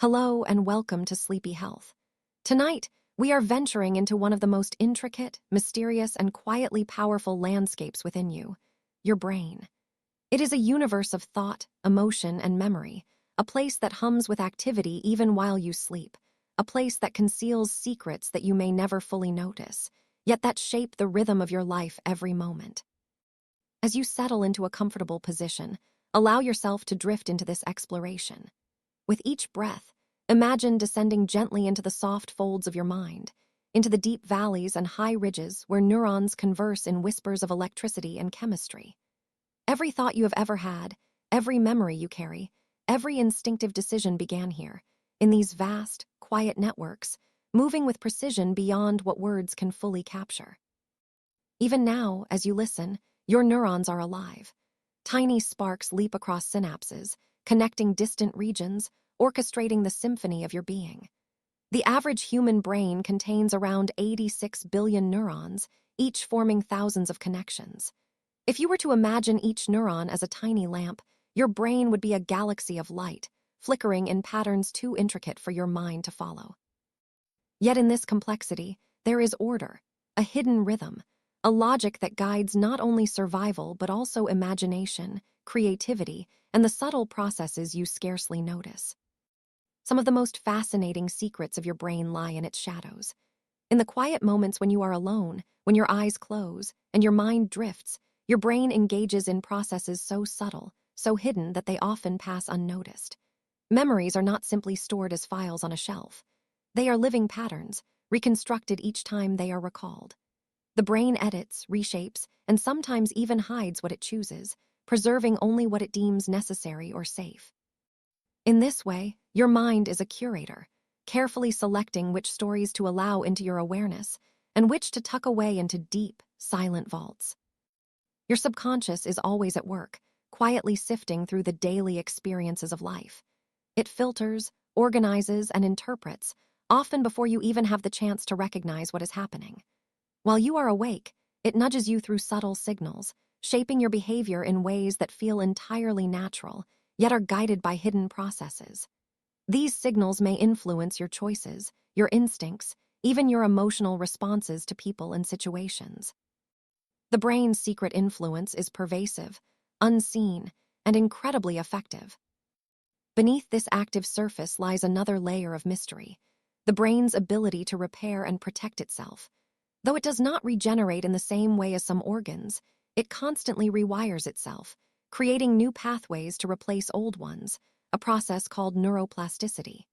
Hello and welcome to Sleepy Health. Tonight, we are venturing into one of the most intricate, mysterious, and quietly powerful landscapes within you, your brain. It is a universe of thought, emotion, and memory, a place that hums with activity even while you sleep, a place that conceals secrets that you may never fully notice, yet that shape the rhythm of your life every moment. As you settle into a comfortable position, allow yourself to drift into this exploration. With each breath, imagine descending gently into the soft folds of your mind, into the deep valleys and high ridges where neurons converse in whispers of electricity and chemistry. Every thought you have ever had, every memory you carry, every instinctive decision began here, in these vast, quiet networks, moving with precision beyond what words can fully capture. Even now, as you listen, your neurons are alive. Tiny sparks leap across synapses, connecting distant regions, orchestrating the symphony of your being. The average human brain contains around 86 billion neurons, each forming thousands of connections. If you were to imagine each neuron as a tiny lamp, your brain would be a galaxy of light, flickering in patterns too intricate for your mind to follow. Yet in this complexity, there is order, a hidden rhythm, a logic that guides not only survival but also imagination, creativity, and the subtle processes you scarcely notice. Some of the most fascinating secrets of your brain lie in its shadows. In the quiet moments when you are alone, when your eyes close, and your mind drifts, your brain engages in processes so subtle, so hidden that they often pass unnoticed. Memories are not simply stored as files on a shelf. They are living patterns, reconstructed each time they are recalled. The brain edits, reshapes, and sometimes even hides what it chooses, preserving only what it deems necessary or safe. In this way, your mind is a curator, carefully selecting which stories to allow into your awareness and which to tuck away into deep, silent vaults. Your subconscious is always at work, quietly sifting through the daily experiences of life. It filters, organizes, and interprets, often before you even have the chance to recognize what is happening. While you are awake, it nudges you through subtle signals, shaping your behavior in ways that feel entirely natural, yet are guided by hidden processes. These signals may influence your choices, your instincts, even your emotional responses to people and situations. The brain's secret influence is pervasive, unseen, and incredibly effective. Beneath this active surface lies another layer of mystery, the brain's ability to repair and protect itself. Though it does not regenerate in the same way as some organs, it constantly rewires itself, creating new pathways to replace old ones, a process called neuroplasticity.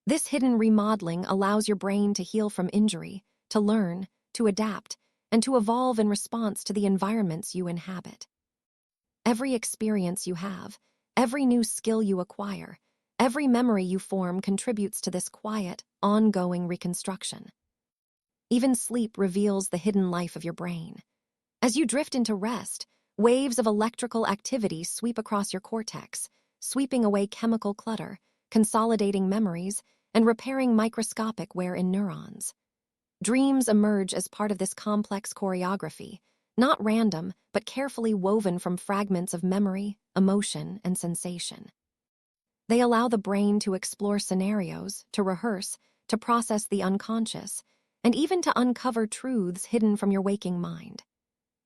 This hidden remodeling allows your brain to heal from injury, to learn, to adapt, and to evolve in response to the environments you inhabit. Every experience you have, every new skill you acquire, every memory you form contributes to this quiet, ongoing reconstruction. Even sleep reveals the hidden life of your brain. As you drift into rest, waves of electrical activity sweep across your cortex, sweeping away chemical clutter, consolidating memories, and repairing microscopic wear in neurons. Dreams emerge as part of this complex choreography, not random, but carefully woven from fragments of memory, emotion, and sensation. They allow the brain to explore scenarios, to rehearse, to process the unconscious, and even to uncover truths hidden from your waking mind.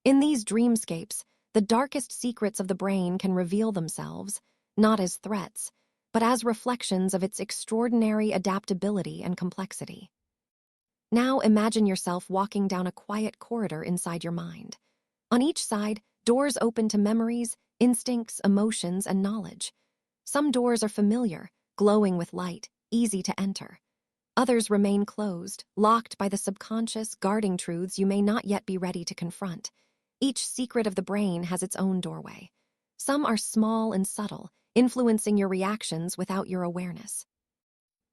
In these dreamscapes, the darkest secrets of the brain can reveal themselves, not as threats, but as reflections of its extraordinary adaptability and complexity. Now imagine yourself walking down a quiet corridor inside your mind. On each side, doors open to memories, instincts, emotions, and knowledge. Some doors are familiar, glowing with light, easy to enter. Others remain closed, locked by the subconscious, guarding truths you may not yet be ready to confront. Each secret of the brain has its own doorway. Some are small and subtle, influencing your reactions without your awareness.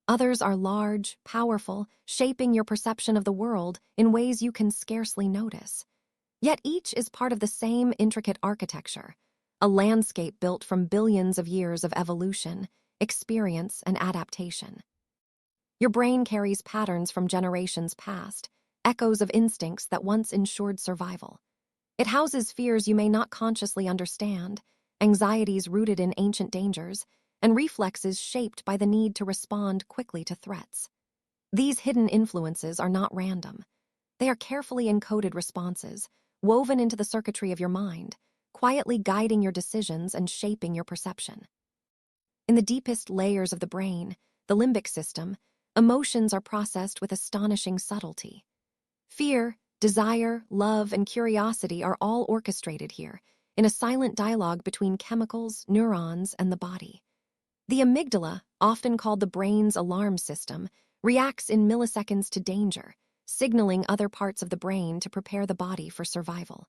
Others are large, powerful, shaping your perception of the world in ways you can scarcely notice. Yet each is part of the same intricate architecture, a landscape built from billions of years of evolution, experience, and adaptation. Your brain carries patterns from generations past, echoes of instincts that once ensured survival. It houses fears you may not consciously understand, anxieties rooted in ancient dangers, and reflexes shaped by the need to respond quickly to threats. These hidden influences are not random. They are carefully encoded responses, woven into the circuitry of your mind, quietly guiding your decisions and shaping your perception. In the deepest layers of the brain, the limbic system, emotions are processed with astonishing subtlety. Fear, desire, love, and curiosity are all orchestrated here, in a silent dialogue between chemicals, neurons, and the body. The amygdala, often called the brain's alarm system, reacts in milliseconds to danger, signaling other parts of the brain to prepare the body for survival.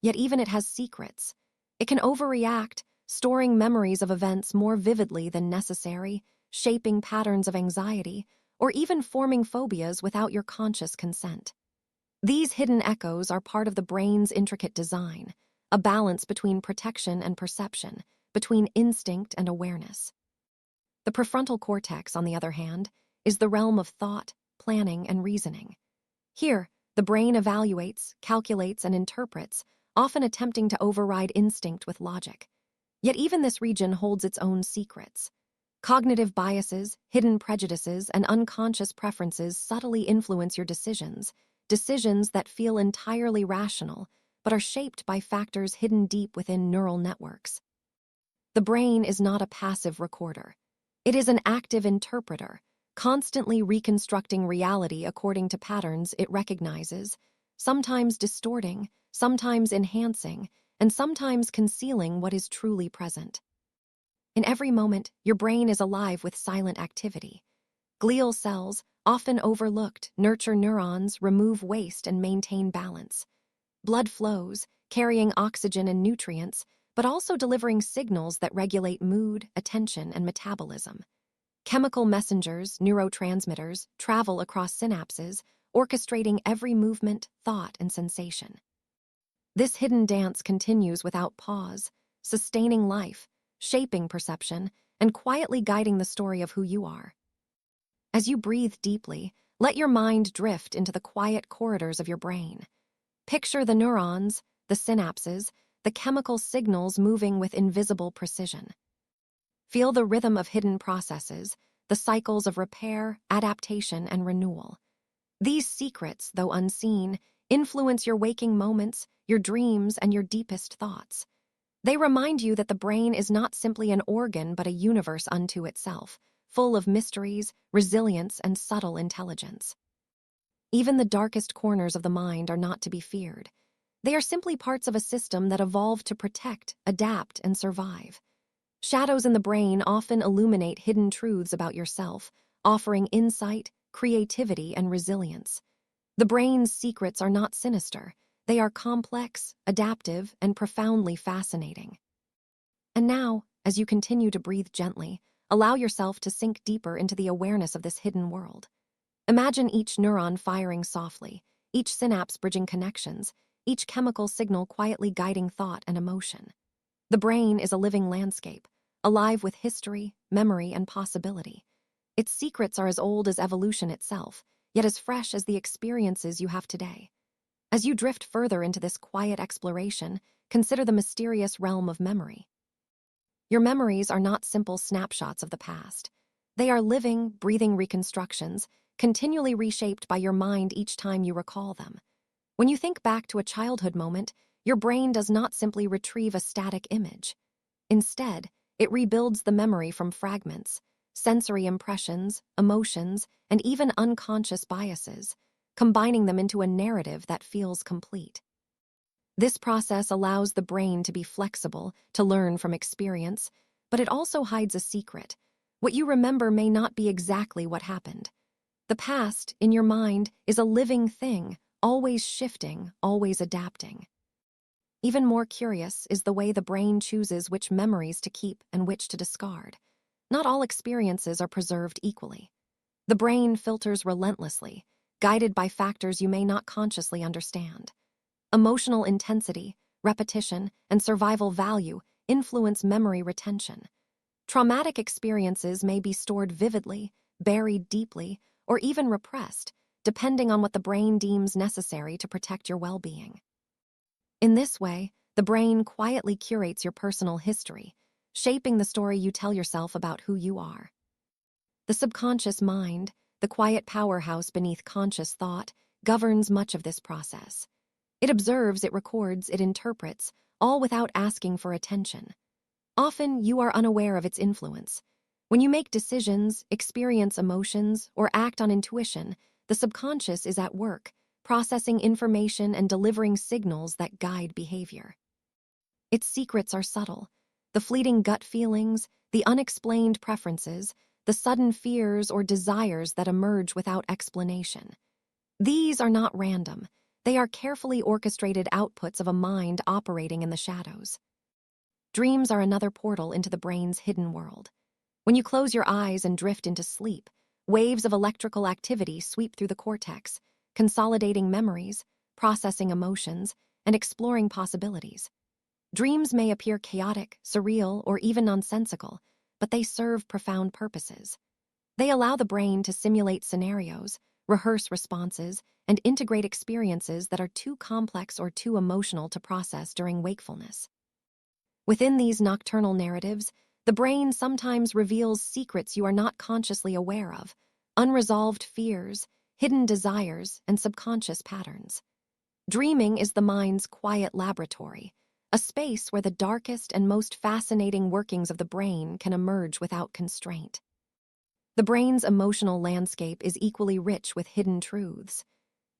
Yet even it has secrets. It can overreact, storing memories of events more vividly than necessary, shaping patterns of anxiety, or even forming phobias without your conscious consent. These hidden echoes are part of the brain's intricate design, a balance between protection and perception, between instinct and awareness. The prefrontal cortex, on the other hand, is the realm of thought, planning, and reasoning. Here, the brain evaluates, calculates, and interprets, often attempting to override instinct with logic. Yet even this region holds its own secrets. Cognitive biases, hidden prejudices, and unconscious preferences subtly influence your decisions that feel entirely rational, but are shaped by factors hidden deep within neural networks. The brain is not a passive recorder. It is an active interpreter, constantly reconstructing reality according to patterns it recognizes, sometimes distorting, sometimes enhancing, and sometimes concealing what is truly present. In every moment, your brain is alive with silent activity. Glial cells, often overlooked, nurture neurons, remove waste, and maintain balance. Blood flows, carrying oxygen and nutrients, but also delivering signals that regulate mood, attention, and metabolism. Chemical messengers, neurotransmitters, travel across synapses, orchestrating every movement, thought, and sensation. This hidden dance continues without pause, sustaining life, shaping perception, and quietly guiding the story of who you are. As you breathe deeply, let your mind drift into the quiet corridors of your brain. Picture the neurons, the synapses, the chemical signals moving with invisible precision. Feel the rhythm of hidden processes, the cycles of repair, adaptation, and renewal. These secrets, though unseen, influence your waking moments, your dreams, and your deepest thoughts. They remind you that the brain is not simply an organ but a universe unto itself, full of mysteries, resilience, and subtle intelligence. Even the darkest corners of the mind are not to be feared. They are simply parts of a system that evolved to protect, adapt, and survive. Shadows in the brain often illuminate hidden truths about yourself, offering insight, creativity, and resilience. The brain's secrets are not sinister. They are complex, adaptive, and profoundly fascinating. And now, as you continue to breathe gently, allow yourself to sink deeper into the awareness of this hidden world. Imagine each neuron firing softly, each synapse bridging connections, each chemical signal quietly guiding thought and emotion. The brain is a living landscape, alive with history, memory, and possibility. Its secrets are as old as evolution itself, yet as fresh as the experiences you have today. As you drift further into this quiet exploration, consider the mysterious realm of memory. Your memories are not simple snapshots of the past. They are living, breathing reconstructions, continually reshaped by your mind each time you recall them. When you think back to a childhood moment, your brain does not simply retrieve a static image. Instead, it rebuilds the memory from fragments, sensory impressions, emotions, and even unconscious biases, combining them into a narrative that feels complete. This process allows the brain to be flexible, to learn from experience, but it also hides a secret. What you remember may not be exactly what happened. The past, in your mind, is a living thing, always shifting, always adapting. Even more curious is the way the brain chooses which memories to keep and which to discard. Not all experiences are preserved equally. The brain filters relentlessly, guided by factors you may not consciously understand. Emotional intensity, repetition, and survival value influence memory retention. Traumatic experiences may be stored vividly, buried deeply, or even repressed, depending on what the brain deems necessary to protect your well-being. In this way, the brain quietly curates your personal history, shaping the story you tell yourself about who you are. The subconscious mind, the quiet powerhouse beneath conscious thought, governs much of this process. It observes, it records, it interprets, all without asking for attention. Often, you are unaware of its influence. When you make decisions, experience emotions, or act on intuition, the subconscious is at work, processing information and delivering signals that guide behavior. Its secrets are subtle. The fleeting gut feelings, the unexplained preferences, the sudden fears or desires that emerge without explanation. These are not random. They are carefully orchestrated outputs of a mind operating in the shadows. Dreams are another portal into the brain's hidden world. When you close your eyes and drift into sleep, waves of electrical activity sweep through the cortex, consolidating memories, processing emotions, and exploring possibilities. Dreams may appear chaotic, surreal, or even nonsensical, but they serve profound purposes. They allow the brain to simulate scenarios, rehearse responses, and integrate experiences that are too complex or too emotional to process during wakefulness. Within these nocturnal narratives, the brain sometimes reveals secrets you are not consciously aware of, unresolved fears, hidden desires, and subconscious patterns. Dreaming is the mind's quiet laboratory, a space where the darkest and most fascinating workings of the brain can emerge without constraint. The brain's emotional landscape is equally rich with hidden truths.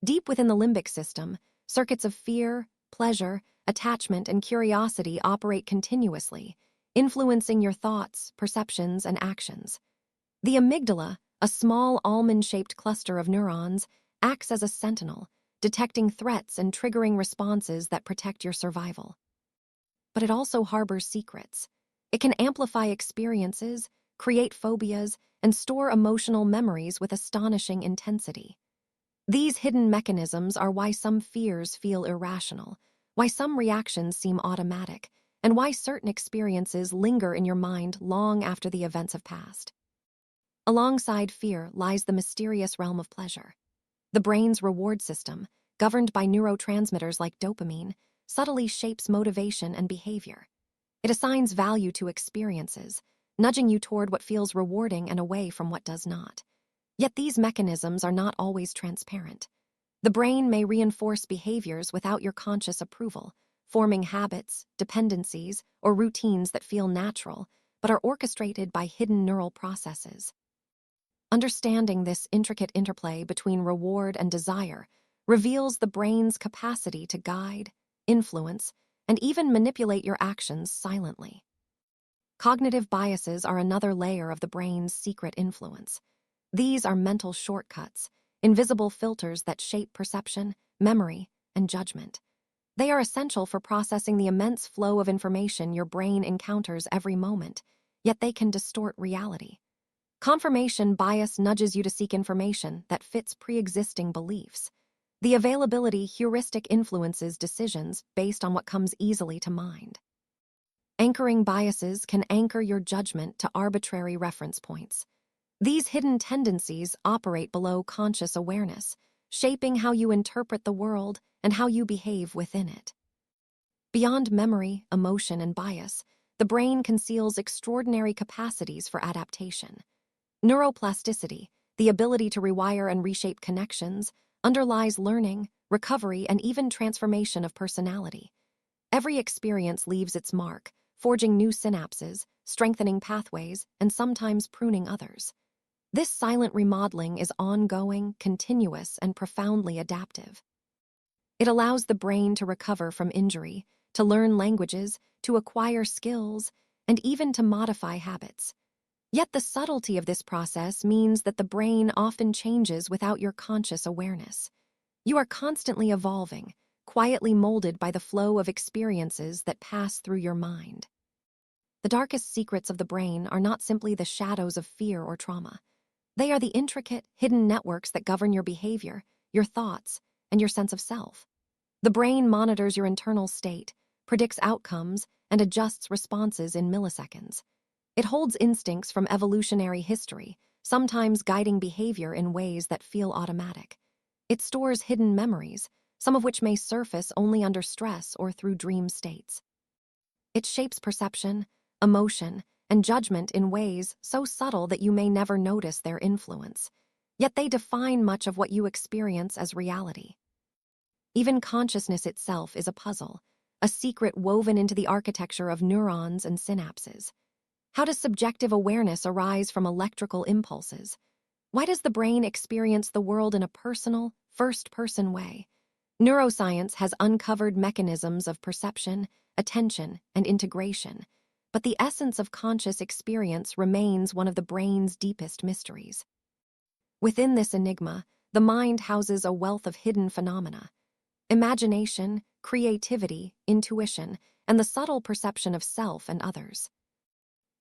Deep within the limbic system, circuits of fear, pleasure, attachment, and curiosity operate continuously, influencing your thoughts, perceptions, and actions. The amygdala, a small almond-shaped cluster of neurons, acts as a sentinel, detecting threats and triggering responses that protect your survival. But it also harbors secrets. It can amplify experiences, create phobias, and store emotional memories with astonishing intensity. These hidden mechanisms are why some fears feel irrational, why some reactions seem automatic, and why certain experiences linger in your mind long after the events have passed. Alongside fear lies the mysterious realm of pleasure. The brain's reward system, governed by neurotransmitters like dopamine, subtly shapes motivation and behavior. It assigns value to experiences, nudging you toward what feels rewarding and away from what does not. Yet these mechanisms are not always transparent. The brain may reinforce behaviors without your conscious approval, forming habits, dependencies, or routines that feel natural, but are orchestrated by hidden neural processes. Understanding this intricate interplay between reward and desire reveals the brain's capacity to guide, influence, and even manipulate your actions silently. Cognitive biases are another layer of the brain's secret influence. These are mental shortcuts, invisible filters that shape perception, memory, and judgment. They are essential for processing the immense flow of information your brain encounters every moment, yet they can distort reality. Confirmation bias nudges you to seek information that fits pre-existing beliefs. The availability heuristic influences decisions based on what comes easily to mind. Anchoring biases can anchor your judgment to arbitrary reference points. These hidden tendencies operate below conscious awareness, shaping how you interpret the world and how you behave within it. Beyond memory, emotion, and bias, the brain conceals extraordinary capacities for adaptation. Neuroplasticity, the ability to rewire and reshape connections, underlies learning, recovery, and even transformation of personality. Every experience leaves its mark, forging new synapses, strengthening pathways, and sometimes pruning others. This silent remodeling is ongoing, continuous, and profoundly adaptive. It allows the brain to recover from injury, to learn languages, to acquire skills, and even to modify habits. Yet the subtlety of this process means that the brain often changes without your conscious awareness. You are constantly evolving, quietly molded by the flow of experiences that pass through your mind. The darkest secrets of the brain are not simply the shadows of fear or trauma. They are the intricate, hidden networks that govern your behavior, your thoughts, and your sense of self. The brain monitors your internal state, predicts outcomes, and adjusts responses in milliseconds. It holds instincts from evolutionary history, sometimes guiding behavior in ways that feel automatic. It stores hidden memories, some of which may surface only under stress or through dream states. It shapes perception, emotion, and judgment in ways so subtle that you may never notice their influence. Yet they define much of what you experience as reality. Even consciousness itself is a puzzle, a secret woven into the architecture of neurons and synapses. How does subjective awareness arise from electrical impulses? Why does the brain experience the world in a personal, first-person way? Neuroscience has uncovered mechanisms of perception, attention, and integration, but the essence of conscious experience remains one of the brain's deepest mysteries. Within this enigma, the mind houses a wealth of hidden phenomena: imagination, creativity, intuition, and the subtle perception of self and others.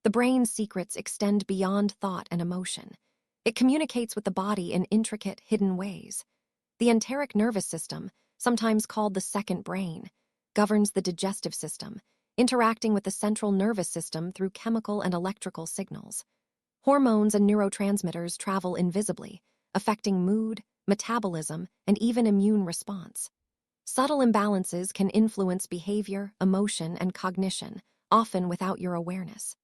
The brain's secrets extend beyond thought and emotion. It communicates with the body in intricate, hidden ways. The enteric nervous system, sometimes called the second brain, governs the digestive system, interacting with the central nervous system through chemical and electrical signals. Hormones and neurotransmitters travel invisibly, affecting mood, metabolism, and even immune response. Subtle imbalances can influence behavior, emotion, and cognition, often without your awareness.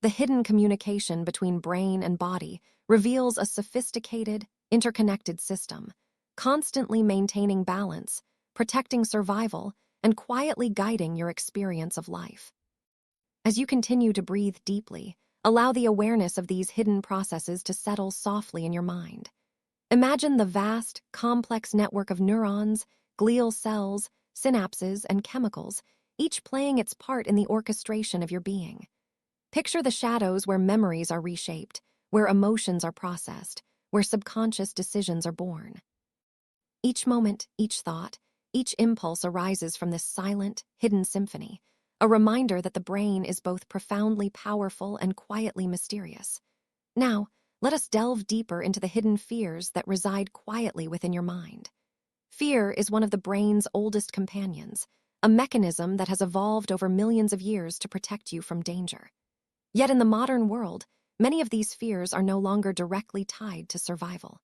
The hidden communication between brain and body reveals a sophisticated, interconnected system, constantly maintaining balance, protecting survival, and quietly guiding your experience of life. As you continue to breathe deeply, allow the awareness of these hidden processes to settle softly in your mind. Imagine the vast, complex network of neurons, glial cells, synapses, and chemicals, each playing its part in the orchestration of your being. Picture the shadows where memories are reshaped, where emotions are processed, where subconscious decisions are born. Each moment, each thought, each impulse arises from this silent, hidden symphony, a reminder that the brain is both profoundly powerful and quietly mysterious. Now, let us delve deeper into the hidden fears that reside quietly within your mind. Fear is one of the brain's oldest companions, a mechanism that has evolved over millions of years to protect you from danger. Yet in the modern world, many of these fears are no longer directly tied to survival.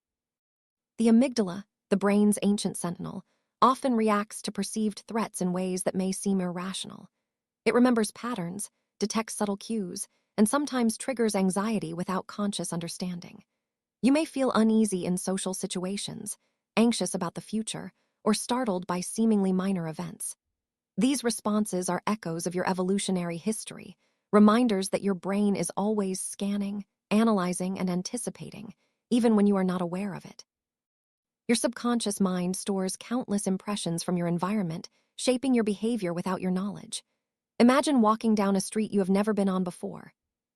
The amygdala, the brain's ancient sentinel, often reacts to perceived threats in ways that may seem irrational. It remembers patterns, detects subtle cues, and sometimes triggers anxiety without conscious understanding. You may feel uneasy in social situations, anxious about the future, or startled by seemingly minor events. These responses are echoes of your evolutionary history, reminders that your brain is always scanning, analyzing, and anticipating, even when you are not aware of it. Your subconscious mind stores countless impressions from your environment, shaping your behavior without your knowledge. Imagine walking down a street you have never been on before.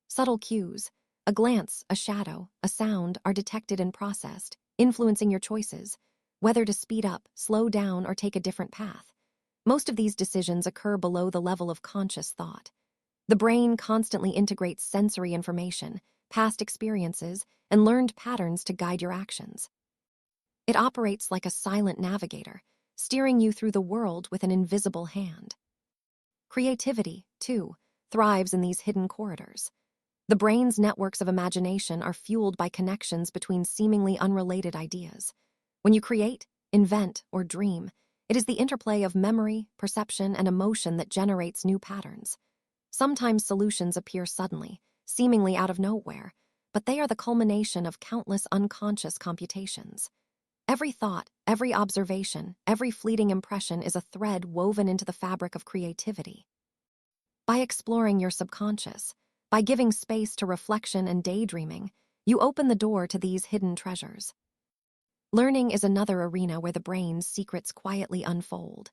Subtle cues, a glance, a shadow, a sound are detected and processed, influencing your choices, whether to speed up, slow down, or take a different path. Most of these decisions occur below the level of conscious thought. The brain constantly integrates sensory information, past experiences, and learned patterns to guide your actions. It operates like a silent navigator, steering you through the world with an invisible hand. Creativity, too, thrives in these hidden corridors. The brain's networks of imagination are fueled by connections between seemingly unrelated ideas. When you create, invent, or dream, it is the interplay of memory, perception, and emotion that generates new patterns. Sometimes solutions appear suddenly, seemingly out of nowhere, but they are the culmination of countless unconscious computations. Every thought, every observation, every fleeting impression is a thread woven into the fabric of creativity. By exploring your subconscious, by giving space to reflection and daydreaming, you open the door to these hidden treasures. Learning is another arena where the brain's secrets quietly unfold.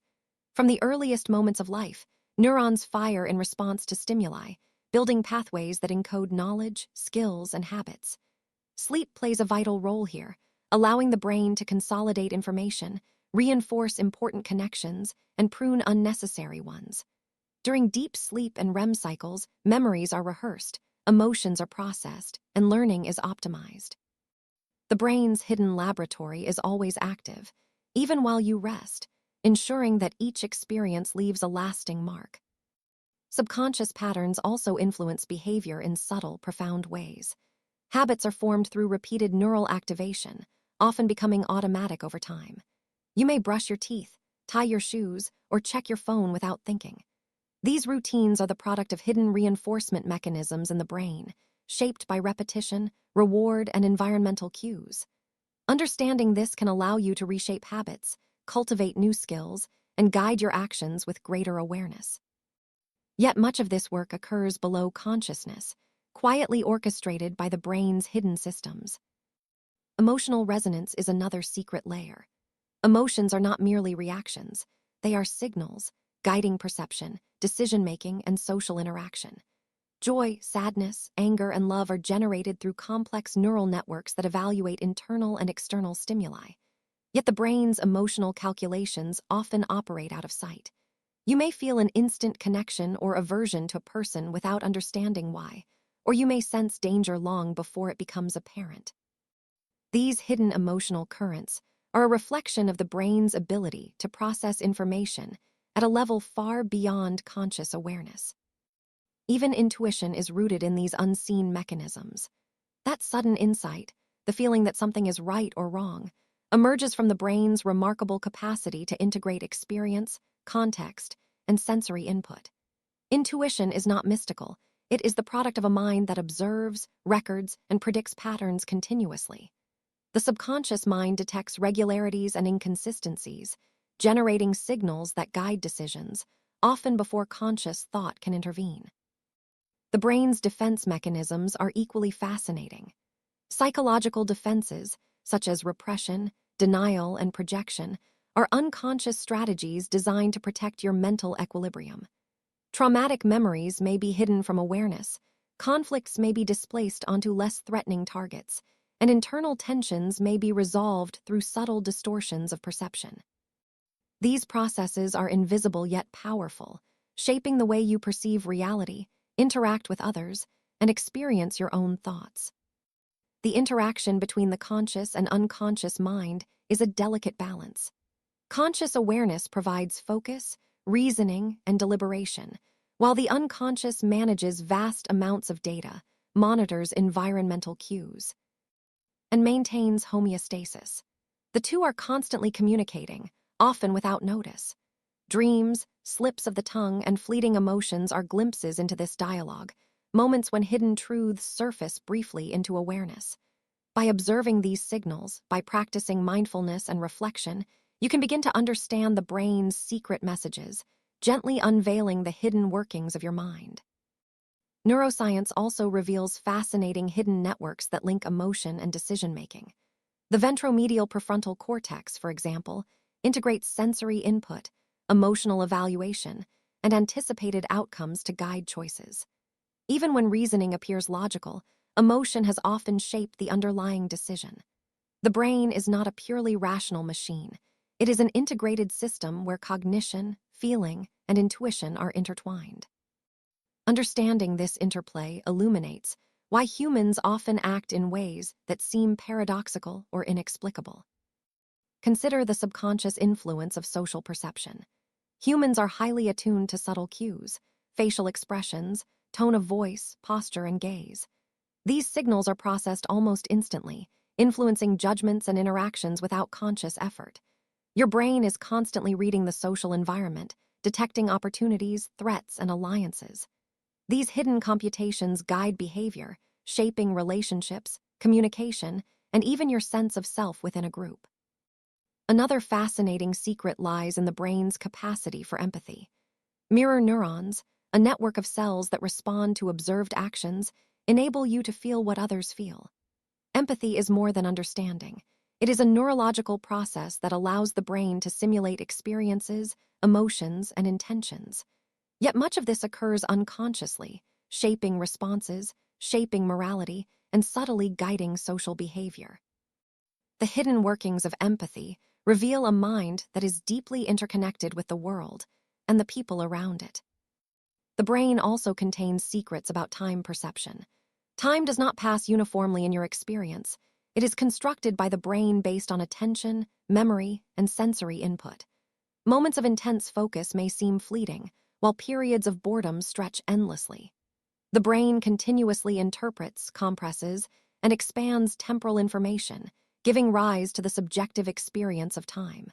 From the earliest moments of life, neurons fire in response to stimuli, building pathways that encode knowledge, skills, and habits. Sleep plays a vital role here, allowing the brain to consolidate information, reinforce important connections, and prune unnecessary ones. During deep sleep and REM cycles, memories are rehearsed, emotions are processed, and learning is optimized. The brain's hidden laboratory is always active, even while you rest, ensuring that each experience leaves a lasting mark. Subconscious patterns also influence behavior in subtle, profound ways. Habits are formed through repeated neural activation, often becoming automatic over time. You may brush your teeth, tie your shoes, or check your phone without thinking. These routines are the product of hidden reinforcement mechanisms in the brain, shaped by repetition, reward, and environmental cues. Understanding this can allow you to reshape habits, cultivate new skills, and guide your actions with greater awareness. Yet much of this work occurs below consciousness, quietly orchestrated by the brain's hidden systems. Emotional resonance is another secret layer. Emotions are not merely reactions, they are signals, guiding perception, decision-making, and social interaction. Joy, sadness, anger, and love are generated through complex neural networks that evaluate internal and external stimuli. Yet the brain's emotional calculations often operate out of sight. You may feel an instant connection or aversion to a person without understanding why, or you may sense danger long before it becomes apparent. These hidden emotional currents are a reflection of the brain's ability to process information at a level far beyond conscious awareness. Even intuition is rooted in these unseen mechanisms. That sudden insight, the feeling that something is right or wrong, emerges from the brain's remarkable capacity to integrate experience, context, and sensory input. Intuition is not mystical. It is the product of a mind that observes, records, and predicts patterns continuously. The subconscious mind detects regularities and inconsistencies, generating signals that guide decisions, often before conscious thought can intervene. The brain's defense mechanisms are equally fascinating. Psychological defenses, such as repression, denial, and projection, are unconscious strategies designed to protect your mental equilibrium. Traumatic memories may be hidden from awareness, conflicts may be displaced onto less threatening targets, and internal tensions may be resolved through subtle distortions of perception. These processes are invisible yet powerful, shaping the way you perceive reality, interact with others, and experience your own thoughts. The interaction between the conscious and unconscious mind is a delicate balance. Conscious awareness provides focus, reasoning, and deliberation, while the unconscious manages vast amounts of data, monitors environmental cues, and maintains homeostasis. The two are constantly communicating, often without notice. Dreams, slips of the tongue, and fleeting emotions are glimpses into this dialogue, moments when hidden truths surface briefly into awareness. By observing these signals, by practicing mindfulness and reflection, you can begin to understand the brain's secret messages, gently unveiling the hidden workings of your mind. Neuroscience also reveals fascinating hidden networks that link emotion and decision-making. The ventromedial prefrontal cortex, for example, integrates sensory input, emotional evaluation, and anticipated outcomes to guide choices. Even when reasoning appears logical, emotion has often shaped the underlying decision. The brain is not a purely rational machine. It is an integrated system where cognition, feeling, and intuition are intertwined. Understanding this interplay illuminates why humans often act in ways that seem paradoxical or inexplicable. Consider the subconscious influence of social perception. Humans are highly attuned to subtle cues, facial expressions, tone of voice, posture, and gaze. These signals are processed almost instantly, influencing judgments and interactions without conscious effort. Your brain is constantly reading the social environment, detecting opportunities, threats, and alliances. These hidden computations guide behavior, shaping relationships, communication, and even your sense of self within a group. Another fascinating secret lies in the brain's capacity for empathy. Mirror neurons, a network of cells that respond to observed actions, enable you to feel what others feel. Empathy is more than understanding. It is a neurological process that allows the brain to simulate experiences, emotions, and intentions. Yet much of this occurs unconsciously, shaping responses, shaping morality, and subtly guiding social behavior. The hidden workings of empathy reveal a mind that is deeply interconnected with the world and the people around it. The brain also contains secrets about time perception. Time does not pass uniformly in your experience. It is constructed by the brain based on attention, memory, and sensory input. Moments of intense focus may seem fleeting, while periods of boredom stretch endlessly. The brain continuously interprets, compresses, and expands temporal information, giving rise to the subjective experience of time.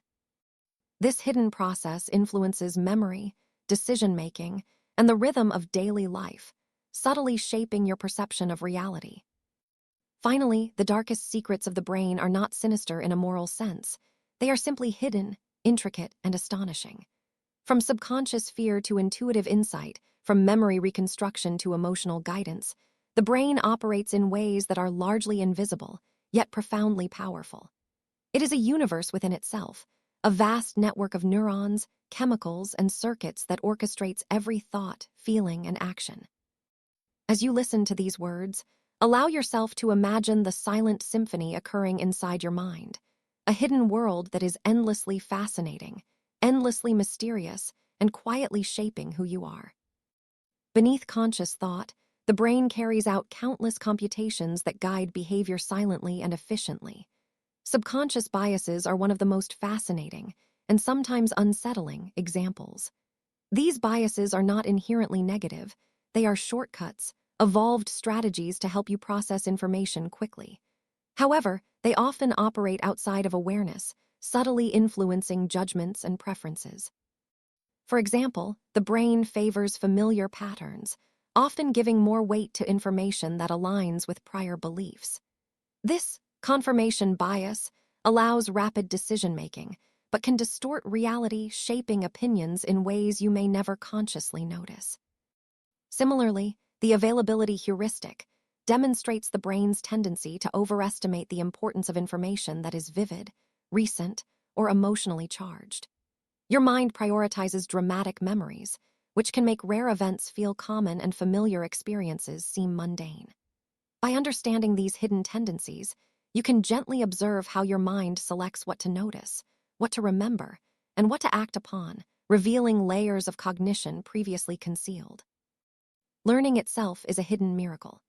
This hidden process influences memory, decision-making, and the rhythm of daily life, subtly shaping your perception of reality. Finally, the darkest secrets of the brain are not sinister in a moral sense. They are simply hidden, intricate, and astonishing. From subconscious fear to intuitive insight, from memory reconstruction to emotional guidance, the brain operates in ways that are largely invisible, yet profoundly powerful. It is a universe within itself, a vast network of neurons, chemicals, and circuits that orchestrates every thought, feeling, and action. As you listen to these words, allow yourself to imagine the silent symphony occurring inside your mind, a hidden world that is endlessly fascinating, endlessly mysterious, and quietly shaping who you are. Beneath conscious thought, the brain carries out countless computations that guide behavior silently and efficiently. Subconscious biases are one of the most fascinating and sometimes unsettling examples. These biases are not inherently negative. They are shortcuts, evolved strategies to help you process information quickly. However, they often operate outside of awareness, subtly influencing judgments and preferences. For example, the brain favors familiar patterns, often giving more weight to information that aligns with prior beliefs. This confirmation bias allows rapid decision-making, but can distort reality, shaping opinions in ways you may never consciously notice. Similarly, the availability heuristic demonstrates the brain's tendency to overestimate the importance of information that is vivid, recent, or emotionally charged. Your mind prioritizes dramatic memories, which can make rare events feel common and familiar experiences seem mundane. By understanding these hidden tendencies, you can gently observe how your mind selects what to notice, what to remember, and what to act upon, revealing layers of cognition previously concealed. Learning itself is a hidden miracle.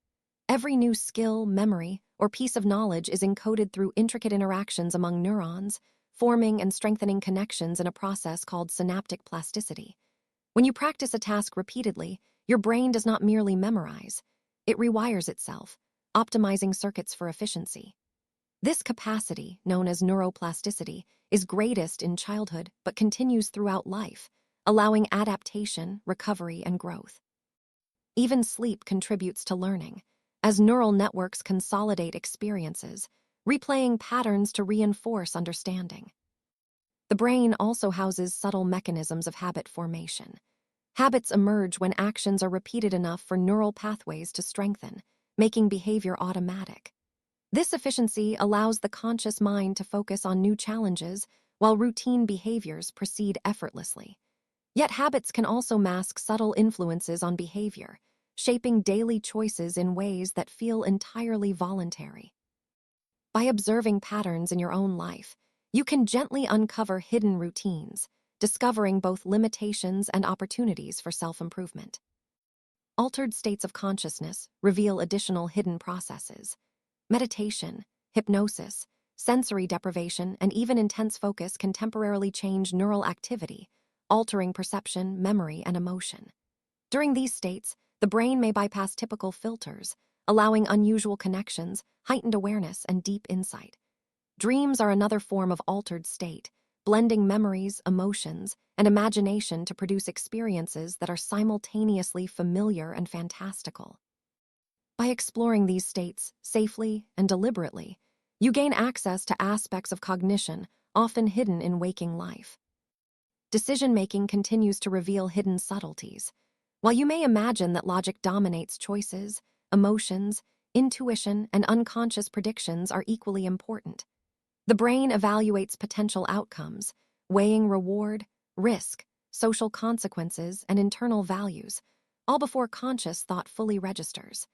Every new skill, memory, or piece of knowledge is encoded through intricate interactions among neurons, forming and strengthening connections in a process called synaptic plasticity. When you practice a task repeatedly, your brain does not merely memorize, it rewires itself, optimizing circuits for efficiency. This capacity, known as neuroplasticity, is greatest in childhood but continues throughout life, allowing adaptation, recovery, and growth. Even sleep contributes to learning, as neural networks consolidate experiences, replaying patterns to reinforce understanding. The brain also houses subtle mechanisms of habit formation. Habits emerge when actions are repeated enough for neural pathways to strengthen, making behavior automatic. This efficiency allows the conscious mind to focus on new challenges while routine behaviors proceed effortlessly. Yet habits can also mask subtle influences on behavior, shaping daily choices in ways that feel entirely voluntary. By observing patterns in your own life, you can gently uncover hidden routines, discovering both limitations and opportunities for self-improvement. Altered states of consciousness reveal additional hidden processes. Meditation, hypnosis, sensory deprivation, and even intense focus can temporarily change neural activity, altering perception, memory, and emotion. During these states, the brain may bypass typical filters, allowing unusual connections, heightened awareness, and deep insight. Dreams are another form of altered state, blending memories, emotions, and imagination to produce experiences that are simultaneously familiar and fantastical. By exploring these states safely and deliberately, you gain access to aspects of cognition often hidden in waking life. Decision-making continues to reveal hidden subtleties. While you may imagine that logic dominates, choices, emotions, intuition, and unconscious predictions are equally important. The brain evaluates potential outcomes, weighing reward, risk, social consequences, and internal values, all before conscious thought fully registers.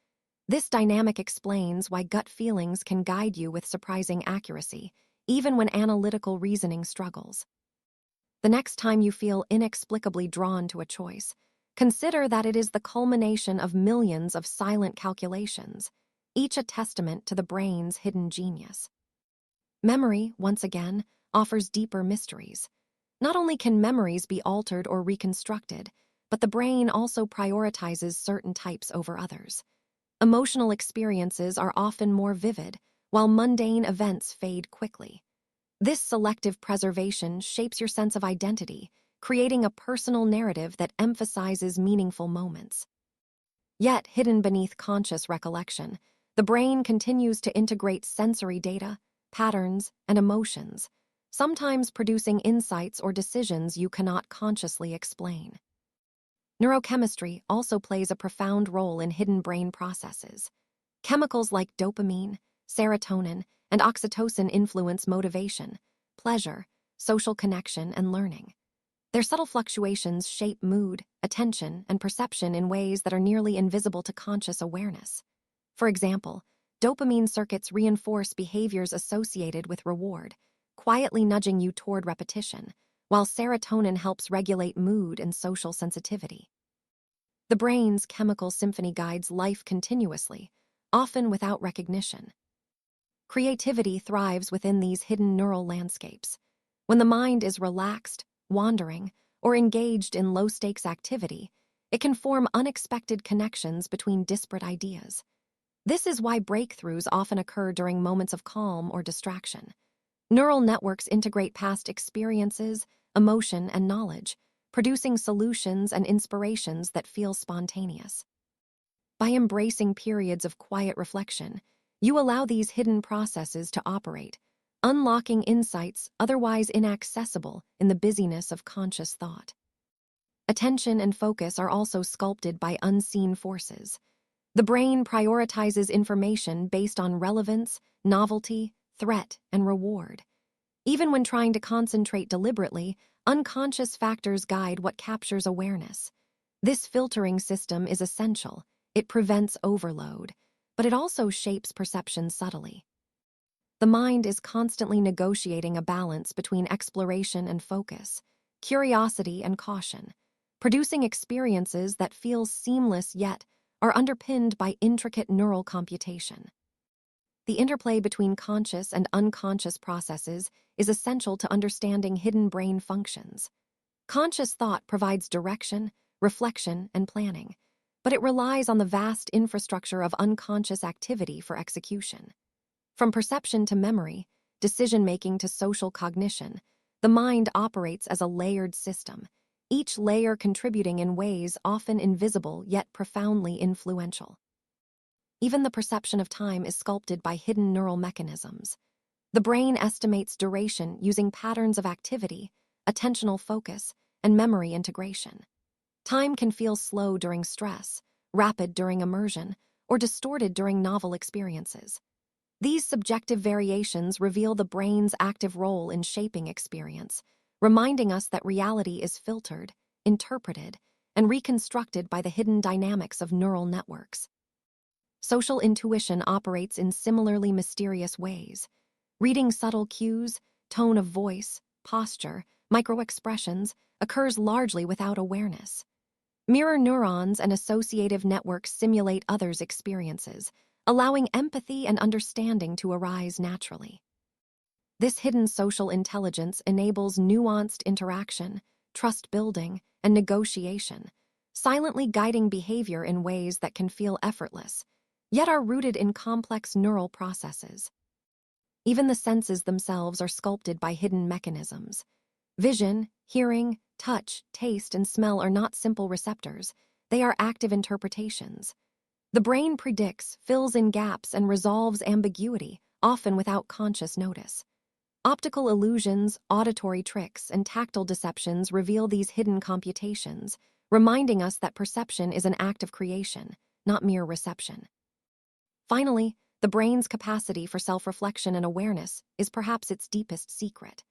This dynamic explains why gut feelings can guide you with surprising accuracy, even when analytical reasoning struggles. The next time you feel inexplicably drawn to a choice, consider that it is the culmination of millions of silent calculations, each a testament to the brain's hidden genius. Memory, once again, offers deeper mysteries. Not only can memories be altered or reconstructed, but the brain also prioritizes certain types over others. Emotional experiences are often more vivid, while mundane events fade quickly. This selective preservation shapes your sense of identity, creating a personal narrative that emphasizes meaningful moments. Yet, hidden beneath conscious recollection, the brain continues to integrate sensory data, patterns, and emotions, sometimes producing insights or decisions you cannot consciously explain. Neurochemistry also plays a profound role in hidden brain processes. Chemicals like dopamine, serotonin, and oxytocin influence motivation, pleasure, social connection, and learning. Their subtle fluctuations shape mood, attention, and perception in ways that are nearly invisible to conscious awareness. For example, dopamine circuits reinforce behaviors associated with reward, quietly nudging you toward repetition, while serotonin helps regulate mood and social sensitivity. The brain's chemical symphony guides life continuously, often without recognition. Creativity thrives within these hidden neural landscapes. When the mind is relaxed, wandering, or engaged in low-stakes activity, it can form unexpected connections between disparate ideas. This is why breakthroughs often occur during moments of calm or distraction. Neural networks integrate past experiences, emotion, and knowledge, producing solutions and inspirations that feel spontaneous. By embracing periods of quiet reflection, you allow these hidden processes to operate, unlocking insights otherwise inaccessible in the busyness of conscious thought. Attention and focus are also sculpted by unseen forces. The brain prioritizes information based on relevance, novelty, threat, and reward. Even when trying to concentrate deliberately, unconscious factors guide what captures awareness. This filtering system is essential. It prevents overload, but it also shapes perception subtly. The mind is constantly negotiating a balance between exploration and focus, curiosity and caution, producing experiences that feel seamless yet are underpinned by intricate neural computation. The interplay between conscious and unconscious processes is essential to understanding hidden brain functions. Conscious thought provides direction, reflection, and planning, but it relies on the vast infrastructure of unconscious activity for execution. From perception to memory, decision-making to social cognition, the mind operates as a layered system, each layer contributing in ways often invisible yet profoundly influential. Even the perception of time is sculpted by hidden neural mechanisms. The brain estimates duration using patterns of activity, attentional focus, and memory integration. Time can feel slow during stress, rapid during immersion, or distorted during novel experiences. These subjective variations reveal the brain's active role in shaping experience, reminding us that reality is filtered, interpreted, and reconstructed by the hidden dynamics of neural networks. Social intuition operates in similarly mysterious ways. Reading subtle cues, tone of voice, posture, microexpressions occurs largely without awareness. Mirror neurons and associative networks simulate others' experiences, allowing empathy and understanding to arise naturally. This hidden social intelligence enables nuanced interaction, trust building, and negotiation, silently guiding behavior in ways that can feel effortless, yet are rooted in complex neural processes. Even the senses themselves are sculpted by hidden mechanisms. Vision, hearing, touch, taste, and smell are not simple receptors, they are active interpretations. The brain predicts, fills in gaps, and resolves ambiguity, often without conscious notice. Optical illusions, auditory tricks, and tactile deceptions reveal these hidden computations, reminding us that perception is an act of creation, not mere reception. Finally, the brain's capacity for self-reflection and awareness is perhaps its deepest secret.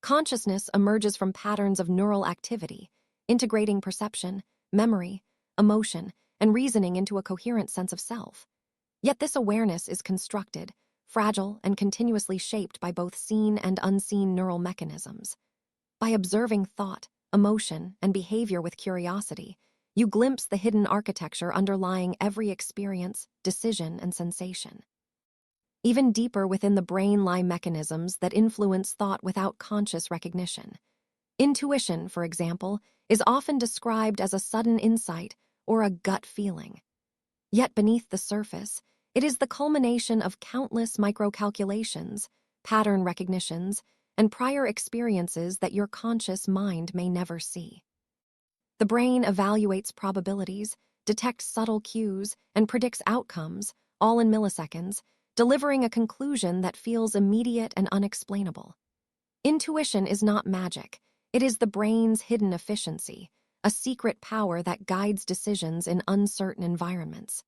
Consciousness emerges from patterns of neural activity, integrating perception, memory, emotion, and reasoning into a coherent sense of self. Yet this awareness is constructed, fragile, and continuously shaped by both seen and unseen neural mechanisms. By observing thought, emotion, and behavior with curiosity, you glimpse the hidden architecture underlying every experience, decision, and sensation. Even deeper within the brain lie mechanisms that influence thought without conscious recognition. Intuition, for example, is often described as a sudden insight or a gut feeling. Yet beneath the surface, it is the culmination of countless microcalculations, pattern recognitions, and prior experiences that your conscious mind may never see. The brain evaluates probabilities, detects subtle cues, and predicts outcomes, all in milliseconds, delivering a conclusion that feels immediate and unexplainable. Intuition is not magic. It is the brain's hidden efficiency, a secret power that guides decisions in uncertain environments.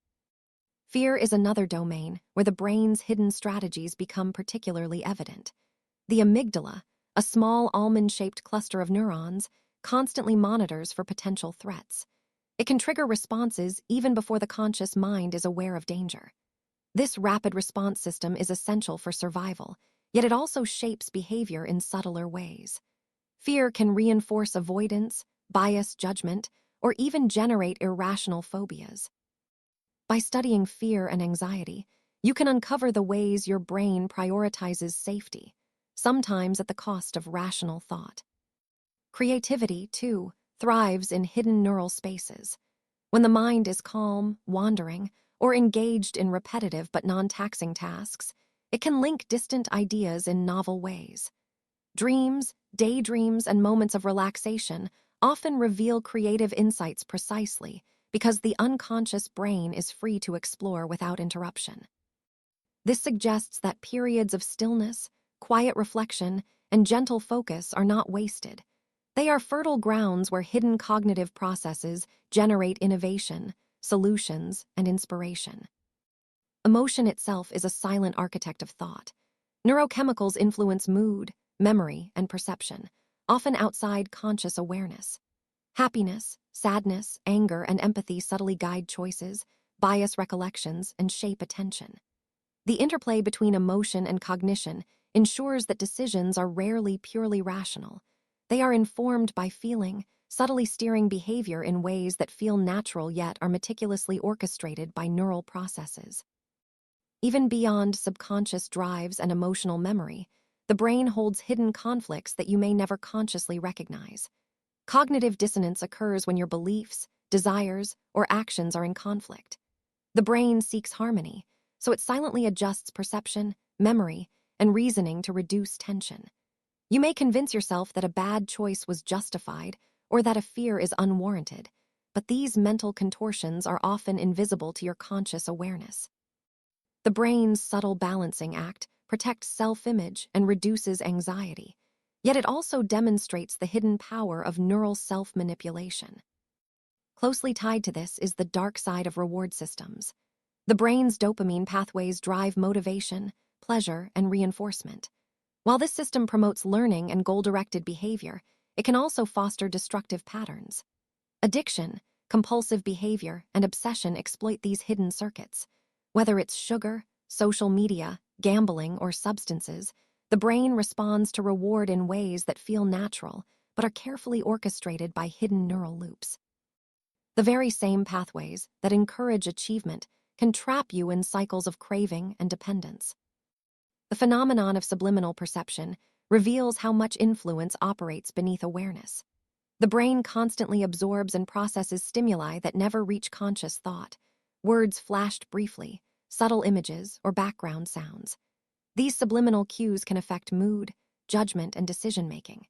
Fear is another domain where the brain's hidden strategies become particularly evident. The amygdala, a small almond-shaped cluster of neurons, constantly monitors for potential threats. It can trigger responses even before the conscious mind is aware of danger. This rapid response system is essential for survival, yet it also shapes behavior in subtler ways. Fear can reinforce avoidance, bias judgment, or even generate irrational phobias. By studying fear and anxiety, you can uncover the ways your brain prioritizes safety, sometimes at the cost of rational thought. Creativity, too, thrives in hidden neural spaces. When the mind is calm, wandering, or engaged in repetitive but non-taxing tasks, it can link distant ideas in novel ways. Dreams, daydreams, and moments of relaxation often reveal creative insights precisely because the unconscious brain is free to explore without interruption. This suggests that periods of stillness, quiet reflection, and gentle focus are not wasted. They are fertile grounds where hidden cognitive processes generate innovation, solutions, and inspiration. Emotion itself is a silent architect of thought. Neurochemicals influence mood, memory, and perception, often outside conscious awareness. Happiness, sadness, anger, and empathy subtly guide choices, bias recollections, and shape attention. The interplay between emotion and cognition ensures that decisions are rarely purely rational. They are informed by feeling, subtly steering behavior in ways that feel natural yet are meticulously orchestrated by neural processes. Even beyond subconscious drives and emotional memory, the brain holds hidden conflicts that you may never consciously recognize. Cognitive dissonance occurs when your beliefs, desires, or actions are in conflict. The brain seeks harmony, so it silently adjusts perception, memory, and reasoning to reduce tension. You may convince yourself that a bad choice was justified or that a fear is unwarranted, but these mental contortions are often invisible to your conscious awareness. The brain's subtle balancing act protects self-image and reduces anxiety, yet it also demonstrates the hidden power of neural self-manipulation. Closely tied to this is the dark side of reward systems. The brain's dopamine pathways drive motivation, pleasure, and reinforcement. While this system promotes learning and goal-directed behavior, it can also foster destructive patterns. Addiction, compulsive behavior, and obsession exploit these hidden circuits. Whether it's sugar, social media, gambling, or substances, the brain responds to reward in ways that feel natural but are carefully orchestrated by hidden neural loops. The very same pathways that encourage achievement can trap you in cycles of craving and dependence. The phenomenon of subliminal perception reveals how much influence operates beneath awareness. The brain constantly absorbs and processes stimuli that never reach conscious thought, words flashed briefly, subtle images, or background sounds. These subliminal cues can affect mood, judgment, and decision-making.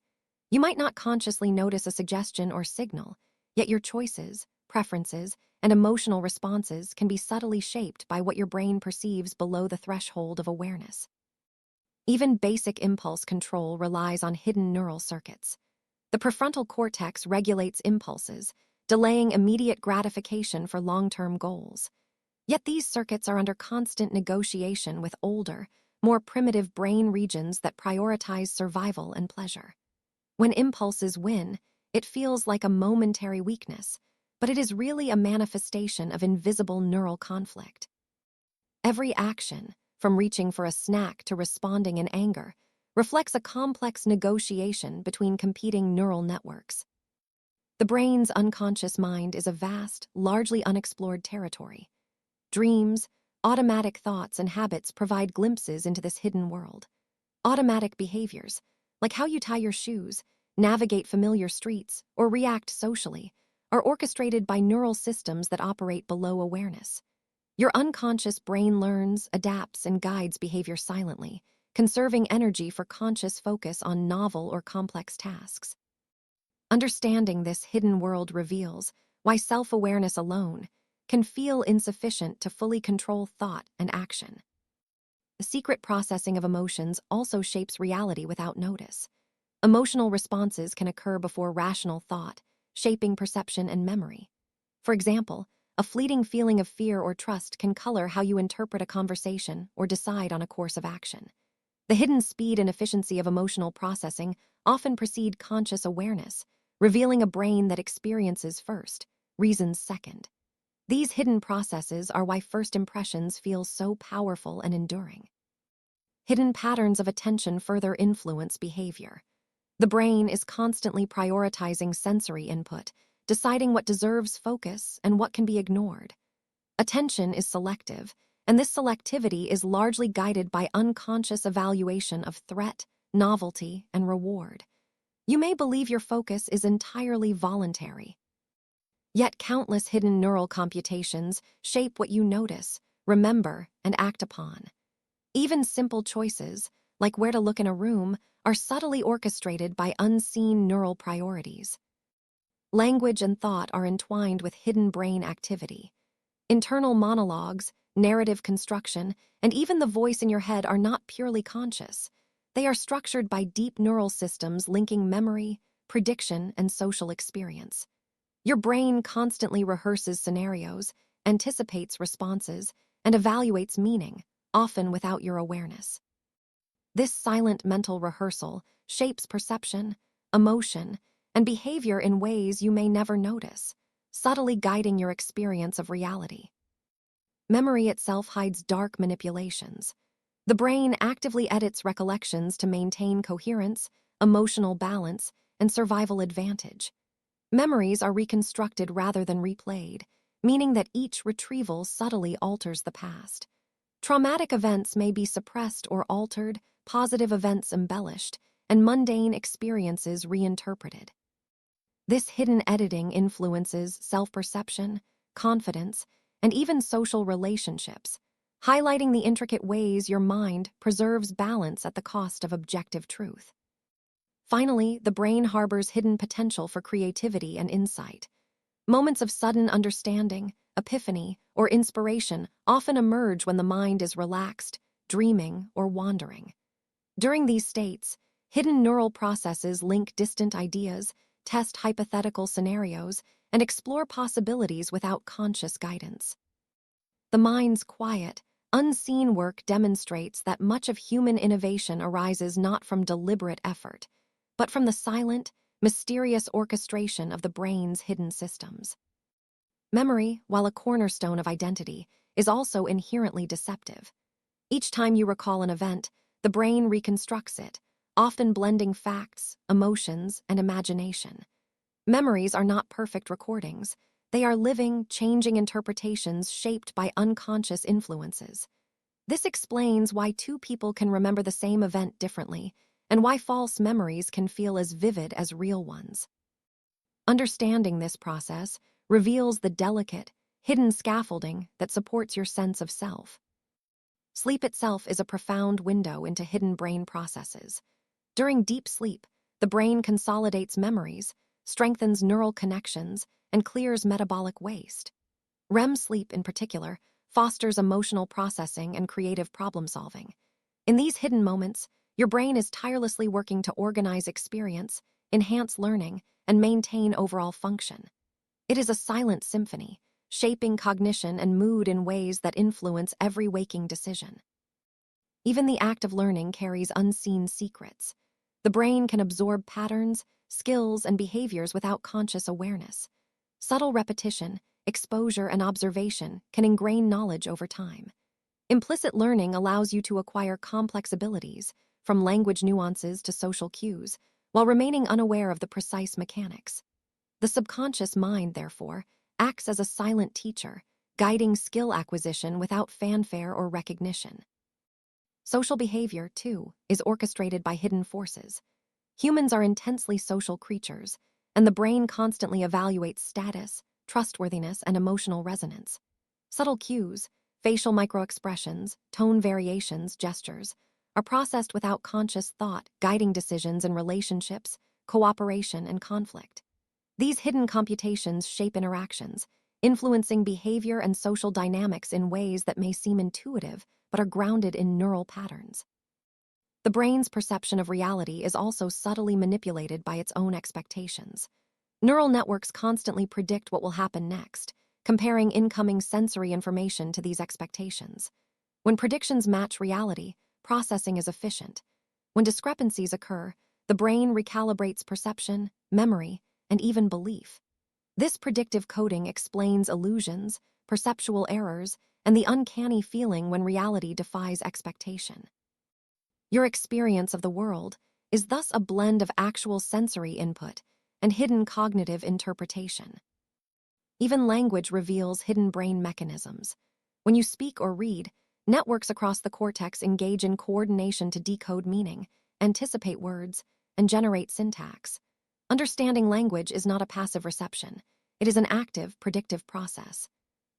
You might not consciously notice a suggestion or signal, yet your choices, preferences, and emotional responses can be subtly shaped by what your brain perceives below the threshold of awareness. Even basic impulse control relies on hidden neural circuits. The prefrontal cortex regulates impulses, delaying immediate gratification for long-term goals. Yet these circuits are under constant negotiation with older, more primitive brain regions that prioritize survival and pleasure. When impulses win, it feels like a momentary weakness, but it is really a manifestation of invisible neural conflict. Every action, from reaching for a snack to responding in anger, reflects a complex negotiation between competing neural networks. The brain's unconscious mind is a vast, largely unexplored territory. Dreams, automatic thoughts, and habits provide glimpses into this hidden world. Automatic behaviors, like how you tie your shoes, navigate familiar streets, or react socially, are orchestrated by neural systems that operate below awareness. Your unconscious brain learns, adapts, and guides behavior silently, conserving energy for conscious focus on novel or complex tasks. Understanding this hidden world reveals why self-awareness alone can feel insufficient to fully control thought and action. The secret processing of emotions also shapes reality without notice. Emotional responses can occur before rational thought, shaping perception and memory. For example, a fleeting feeling of fear or trust can color how you interpret a conversation or decide on a course of action. The hidden speed and efficiency of emotional processing often precede conscious awareness, revealing a brain that experiences first, reasons second. These hidden processes are why first impressions feel so powerful and enduring. Hidden patterns of attention further influence behavior. The brain is constantly prioritizing sensory input, deciding what deserves focus and what can be ignored. Attention is selective, and this selectivity is largely guided by unconscious evaluation of threat, novelty, and reward. You may believe your focus is entirely voluntary. Yet countless hidden neural computations shape what you notice, remember, and act upon. Even simple choices, like where to look in a room, are subtly orchestrated by unseen neural priorities. Language and thought are entwined with hidden brain activity. Internal monologues, narrative construction, and even the voice in your head are not purely conscious. They are structured by deep neural systems linking memory, prediction, and social experience. Your brain constantly rehearses scenarios, anticipates responses, and evaluates meaning, often without your awareness. This silent mental rehearsal shapes perception, emotion, and behavior in ways you may never notice, subtly guiding your experience of reality. Memory itself hides dark manipulations. The brain actively edits recollections to maintain coherence, emotional balance, and survival advantage. Memories are reconstructed rather than replayed, meaning that each retrieval subtly alters the past. Traumatic events may be suppressed or altered, positive events embellished, and mundane experiences reinterpreted. This hidden editing influences self-perception, confidence, and even social relationships, highlighting the intricate ways your mind preserves balance at the cost of objective truth. Finally, the brain harbors hidden potential for creativity and insight. Moments of sudden understanding, epiphany, or inspiration often emerge when the mind is relaxed, dreaming, or wandering. During these states, hidden neural processes link distant ideas, test hypothetical scenarios, and explore possibilities without conscious guidance. The mind's quiet, unseen work demonstrates that much of human innovation arises not from deliberate effort, but from the silent, mysterious orchestration of the brain's hidden systems. Memory, while a cornerstone of identity, is also inherently deceptive. Each time you recall an event, the brain reconstructs it, often blending facts, emotions, and imagination. Memories are not perfect recordings. They are living, changing interpretations shaped by unconscious influences. This explains why two people can remember the same event differently, and why false memories can feel as vivid as real ones. Understanding this process reveals the delicate, hidden scaffolding that supports your sense of self. Sleep itself is a profound window into hidden brain processes. During deep sleep, the brain consolidates memories, strengthens neural connections, and clears metabolic waste. REM sleep, in particular, fosters emotional processing and creative problem-solving. In these hidden moments, your brain is tirelessly working to organize experience, enhance learning, and maintain overall function. It is a silent symphony, shaping cognition and mood in ways that influence every waking decision. Even the act of learning carries unseen secrets. The brain can absorb patterns, skills, and behaviors without conscious awareness. Subtle repetition, exposure, and observation can ingrain knowledge over time. Implicit learning allows you to acquire complex abilities, from language nuances to social cues, while remaining unaware of the precise mechanics. The subconscious mind, therefore, acts as a silent teacher, guiding skill acquisition without fanfare or recognition. Social behavior, too, is orchestrated by hidden forces. Humans are intensely social creatures, and the brain constantly evaluates status, trustworthiness, and emotional resonance. Subtle cues, facial microexpressions, tone variations, gestures, are processed without conscious thought, guiding decisions in relationships, cooperation, and conflict. These hidden computations shape interactions, influencing behavior and social dynamics in ways that may seem intuitive but are grounded in neural patterns. The brain's perception of reality is also subtly manipulated by its own expectations. Neural networks constantly predict what will happen next, comparing incoming sensory information to these expectations. When predictions match reality, processing is efficient. When discrepancies occur, the brain recalibrates perception, memory, and even belief. This predictive coding explains illusions, perceptual errors, and the uncanny feeling when reality defies expectation. Your experience of the world is thus a blend of actual sensory input and hidden cognitive interpretation. Even language reveals hidden brain mechanisms. When you speak or read, networks across the cortex engage in coordination to decode meaning, anticipate words, and generate syntax. Understanding language is not a passive reception. It is an active, predictive process.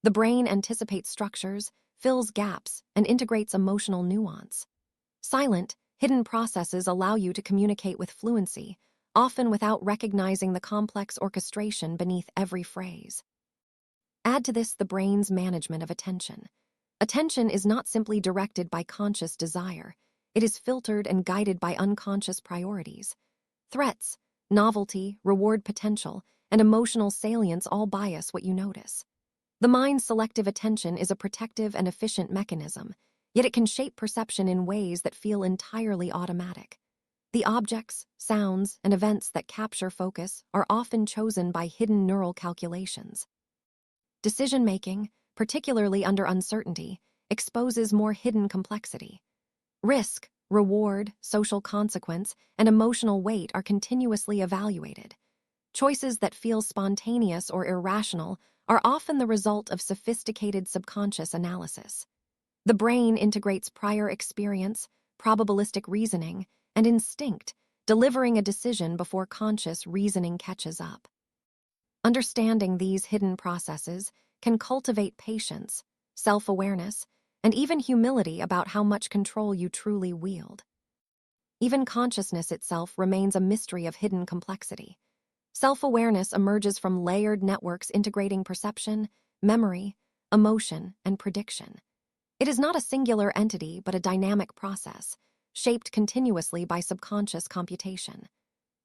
The brain anticipates structures, fills gaps, and integrates emotional nuance. Silent, hidden processes allow you to communicate with fluency, often without recognizing the complex orchestration beneath every phrase. Add to this the brain's management of attention. Attention is not simply directed by conscious desire. It is filtered and guided by unconscious priorities. Threats, novelty, reward potential, and emotional salience all bias what you notice. The mind's selective attention is a protective and efficient mechanism, yet it can shape perception in ways that feel entirely automatic. The objects, sounds, and events that capture focus are often chosen by hidden neural calculations. Decision-making, particularly under uncertainty, exposes more hidden complexity. Risk, reward, social consequence, and emotional weight are continuously evaluated. Choices that feel spontaneous or irrational are often the result of sophisticated subconscious analysis. The brain integrates prior experience, probabilistic reasoning, and instinct, delivering a decision before conscious reasoning catches up. Understanding these hidden processes can cultivate patience, self-awareness, and even humility about how much control you truly wield. Even consciousness itself remains a mystery of hidden complexity. Self-awareness emerges from layered networks integrating perception, memory, emotion, and prediction. It is not a singular entity but a dynamic process, shaped continuously by subconscious computation.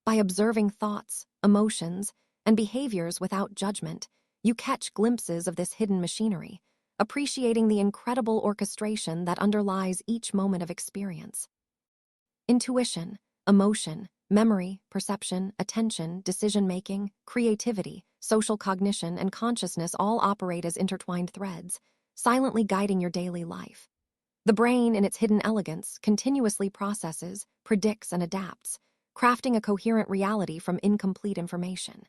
By observing thoughts, emotions, and behaviors without judgment, you catch glimpses of this hidden machinery, appreciating the incredible orchestration that underlies each moment of experience. Intuition, emotion, memory, perception, attention, decision-making, creativity, social cognition, and consciousness all operate as intertwined threads, silently guiding your daily life. The brain, in its hidden elegance, continuously processes, predicts, and adapts, crafting a coherent reality from incomplete information.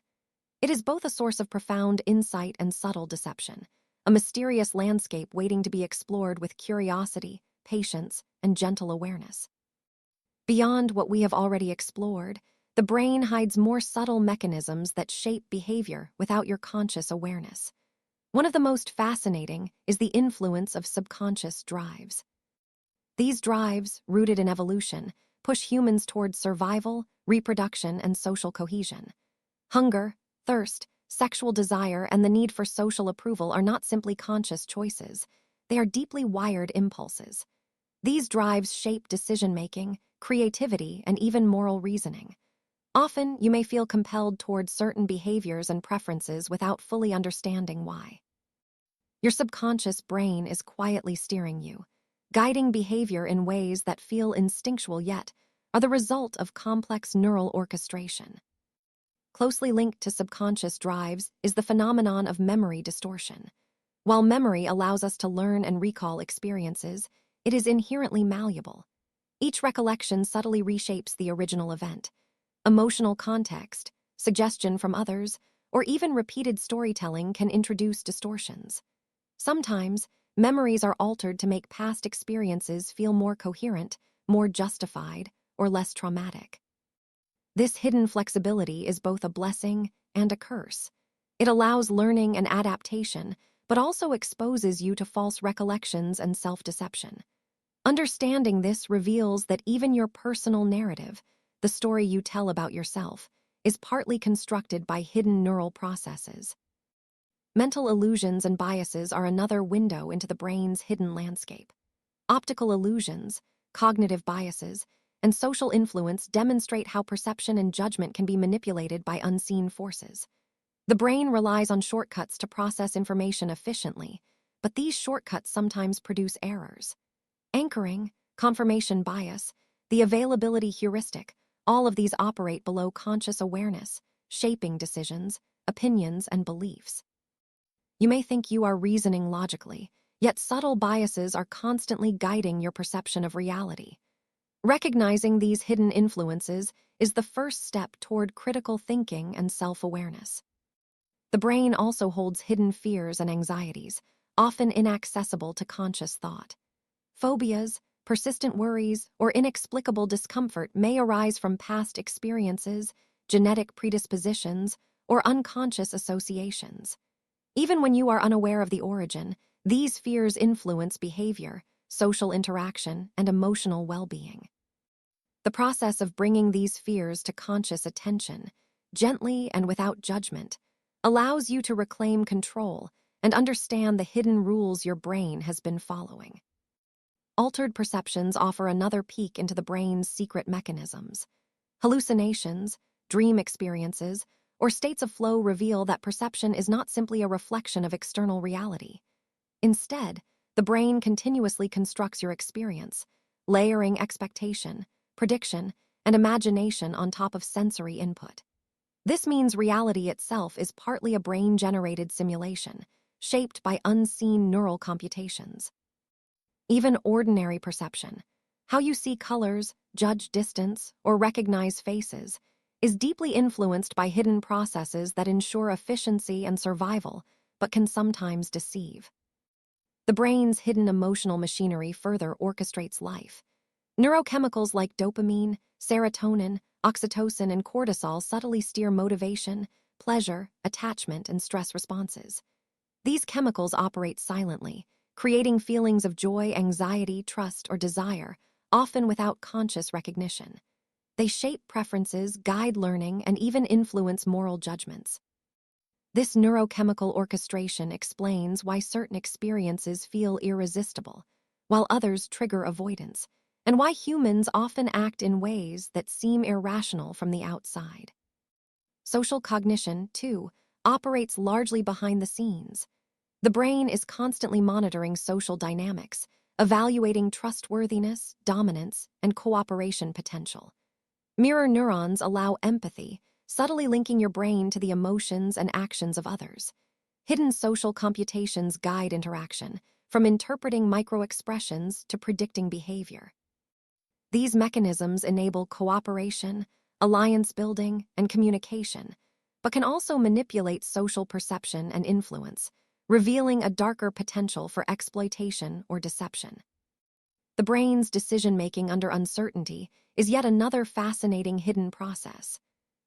It is both a source of profound insight and subtle deception, a mysterious landscape waiting to be explored with curiosity, patience, and gentle awareness. Beyond what we have already explored, the brain hides more subtle mechanisms that shape behavior without your conscious awareness. One of the most fascinating is the influence of subconscious drives. These drives, rooted in evolution, push humans towards survival, reproduction, and social cohesion. Hunger, thirst, sexual desire, and the need for social approval are not simply conscious choices. They are deeply wired impulses. These drives shape decision-making, creativity, and even moral reasoning. Often, you may feel compelled towards certain behaviors and preferences without fully understanding why. Your subconscious brain is quietly steering you, guiding behavior in ways that feel instinctual yet are the result of complex neural orchestration. Closely linked to subconscious drives is the phenomenon of memory distortion. While memory allows us to learn and recall experiences, it is inherently malleable. Each recollection subtly reshapes the original event. Emotional context, suggestion from others, or even repeated storytelling can introduce distortions. Sometimes, memories are altered to make past experiences feel more coherent, more justified, or less traumatic. This hidden flexibility is both a blessing and a curse. It allows learning and adaptation, but also exposes you to false recollections and self-deception. Understanding this reveals that even your personal narrative, the story you tell about yourself, is partly constructed by hidden neural processes. Mental illusions and biases are another window into the brain's hidden landscape. Optical illusions, cognitive biases, and social influence demonstrate how perception and judgment can be manipulated by unseen forces. The brain relies on shortcuts to process information efficiently, but these shortcuts sometimes produce errors. Anchoring, confirmation bias, the availability heuristic, all of these operate below conscious awareness, shaping decisions, opinions, and beliefs. You may think you are reasoning logically, yet subtle biases are constantly guiding your perception of reality. Recognizing these hidden influences is the first step toward critical thinking and self-awareness. The brain also holds hidden fears and anxieties, often inaccessible to conscious thought. Phobias, persistent worries, or inexplicable discomfort may arise from past experiences, genetic predispositions, or unconscious associations. Even when you are unaware of the origin, these fears influence behavior, social interaction, and emotional well-being. The process of bringing these fears to conscious attention, gently and without judgment, allows you to reclaim control and understand the hidden rules your brain has been following. Altered perceptions offer another peek into the brain's secret mechanisms. Hallucinations, dream experiences, or states of flow reveal that perception is not simply a reflection of external reality. Instead, the brain continuously constructs your experience, layering expectation, prediction, and imagination on top of sensory input. This means reality itself is partly a brain-generated simulation, shaped by unseen neural computations. Even ordinary perception, how you see colors, judge distance, or recognize faces, is deeply influenced by hidden processes that ensure efficiency and survival, but can sometimes deceive. The brain's hidden emotional machinery further orchestrates life. Neurochemicals like dopamine, serotonin, oxytocin, and cortisol subtly steer motivation, pleasure, attachment, and stress responses. These chemicals operate silently, creating feelings of joy, anxiety, trust, or desire, often without conscious recognition. They shape preferences, guide learning, and even influence moral judgments. This neurochemical orchestration explains why certain experiences feel irresistible, while others trigger avoidance, and why humans often act in ways that seem irrational from the outside. Social cognition, too, operates largely behind the scenes. The brain is constantly monitoring social dynamics, evaluating trustworthiness, dominance, and cooperation potential. Mirror neurons allow empathy, subtly linking your brain to the emotions and actions of others. Hidden social computations guide interaction, from interpreting microexpressions to predicting behavior. These mechanisms enable cooperation, alliance building, and communication, but can also manipulate social perception and influence, revealing a darker potential for exploitation or deception. The brain's decision-making under uncertainty is yet another fascinating hidden process.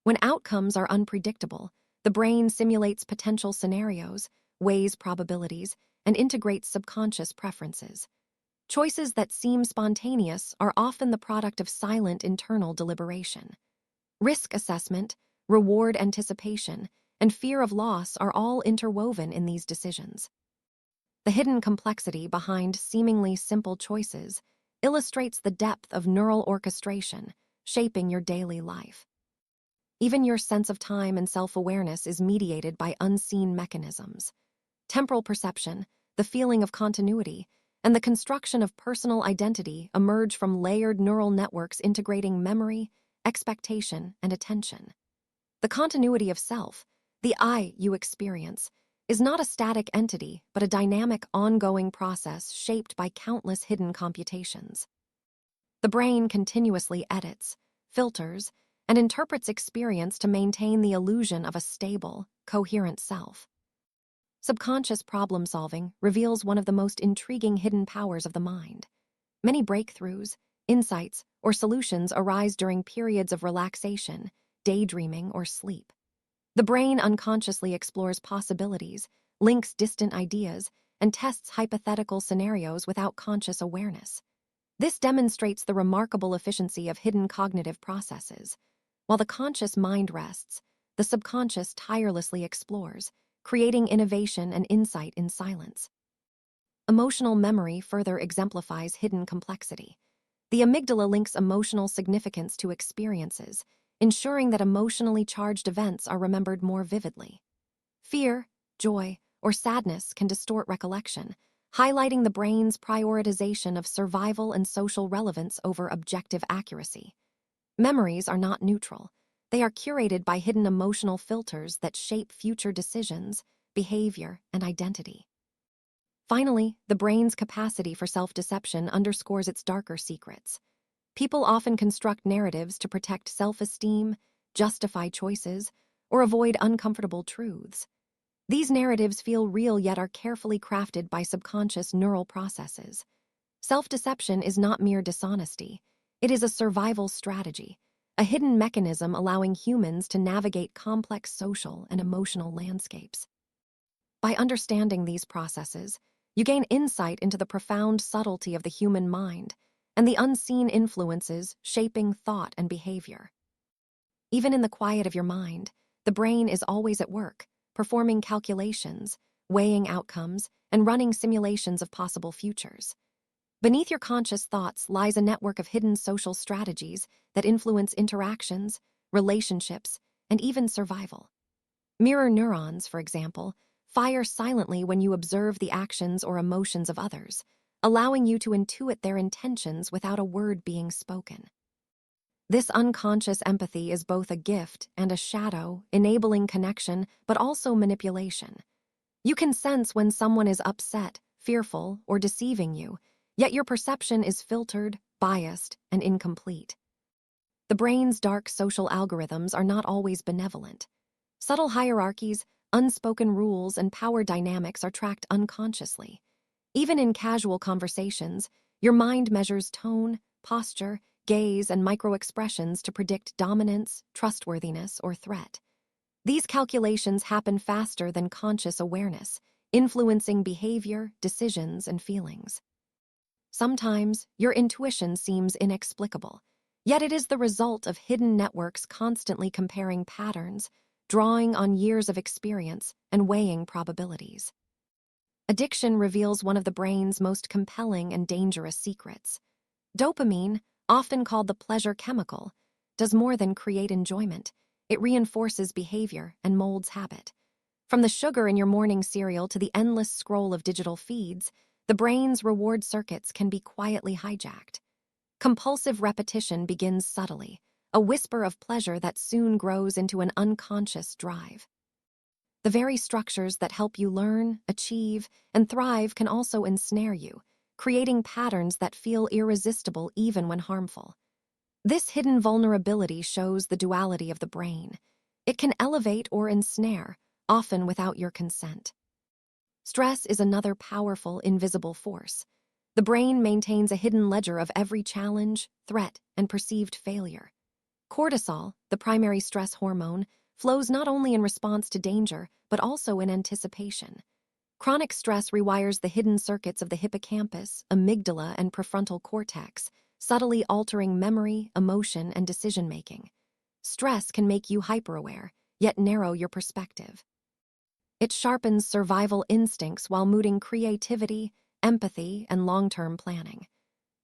When outcomes are unpredictable, the brain simulates potential scenarios, weighs probabilities, and integrates subconscious preferences. Choices that seem spontaneous are often the product of silent internal deliberation. Risk assessment, reward anticipation, and fear of loss are all interwoven in these decisions. The hidden complexity behind seemingly simple choices illustrates the depth of neural orchestration shaping your daily life. Even your sense of time and self-awareness is mediated by unseen mechanisms. Temporal perception, the feeling of continuity, and the construction of personal identity emerge from layered neural networks integrating memory, expectation, and attention. The continuity of self, the I you experience, is not a static entity, but a dynamic, ongoing process shaped by countless hidden computations. The brain continuously edits, filters, and interprets experience to maintain the illusion of a stable, coherent self. Subconscious problem-solving reveals one of the most intriguing hidden powers of the mind. Many breakthroughs, insights, or solutions arise during periods of relaxation, daydreaming, or sleep. The brain unconsciously explores possibilities, links distant ideas, and tests hypothetical scenarios without conscious awareness. This demonstrates the remarkable efficiency of hidden cognitive processes. While the conscious mind rests, the subconscious tirelessly explores, creating innovation and insight in silence. Emotional memory further exemplifies hidden complexity. The amygdala links emotional significance to experiences, ensuring that emotionally charged events are remembered more vividly. Fear, joy, or sadness can distort recollection, highlighting the brain's prioritization of survival and social relevance over objective accuracy. Memories are not neutral. They are curated by hidden emotional filters that shape future decisions, behavior, and identity. Finally, the brain's capacity for self-deception underscores its darker secrets. People often construct narratives to protect self-esteem, justify choices, or avoid uncomfortable truths. These narratives feel real yet are carefully crafted by subconscious neural processes. Self-deception is not mere dishonesty. It is a survival strategy, a hidden mechanism allowing humans to navigate complex social and emotional landscapes. By understanding these processes, you gain insight into the profound subtlety of the human mind and the unseen influences shaping thought and behavior. Even in the quiet of your mind, the brain is always at work, performing calculations, weighing outcomes, and running simulations of possible futures. Beneath your conscious thoughts lies a network of hidden social strategies that influence interactions, relationships, and even survival. Mirror neurons, for example, fire silently when you observe the actions or emotions of others, allowing you to intuit their intentions without a word being spoken. This unconscious empathy is both a gift and a shadow, enabling connection but also manipulation. You can sense when someone is upset, fearful, or deceiving you, yet your perception is filtered, biased, and incomplete. The brain's dark social algorithms are not always benevolent. Subtle hierarchies, unspoken rules, and power dynamics are tracked unconsciously. Even in casual conversations, your mind measures tone, posture, gaze, and microexpressions to predict dominance, trustworthiness, or threat. These calculations happen faster than conscious awareness, influencing behavior, decisions, and feelings. Sometimes, your intuition seems inexplicable, yet it is the result of hidden networks constantly comparing patterns, drawing on years of experience, and weighing probabilities. Addiction reveals one of the brain's most compelling and dangerous secrets. Dopamine, often called the pleasure chemical, does more than create enjoyment. It reinforces behavior and molds habit. From the sugar in your morning cereal to the endless scroll of digital feeds, the brain's reward circuits can be quietly hijacked. Compulsive repetition begins subtly, a whisper of pleasure that soon grows into an unconscious drive. The very structures that help you learn, achieve, and thrive can also ensnare you, creating patterns that feel irresistible even when harmful. This hidden vulnerability shows the duality of the brain. It can elevate or ensnare, often without your consent. Stress is another powerful, invisible force. The brain maintains a hidden ledger of every challenge, threat, and perceived failure. Cortisol, the primary stress hormone, flows not only in response to danger, but also in anticipation. Chronic stress rewires the hidden circuits of the hippocampus, amygdala, and prefrontal cortex, subtly altering memory, emotion, and decision-making. Stress can make you hyperaware, yet narrow your perspective. It sharpens survival instincts while mooting creativity, empathy, and long-term planning.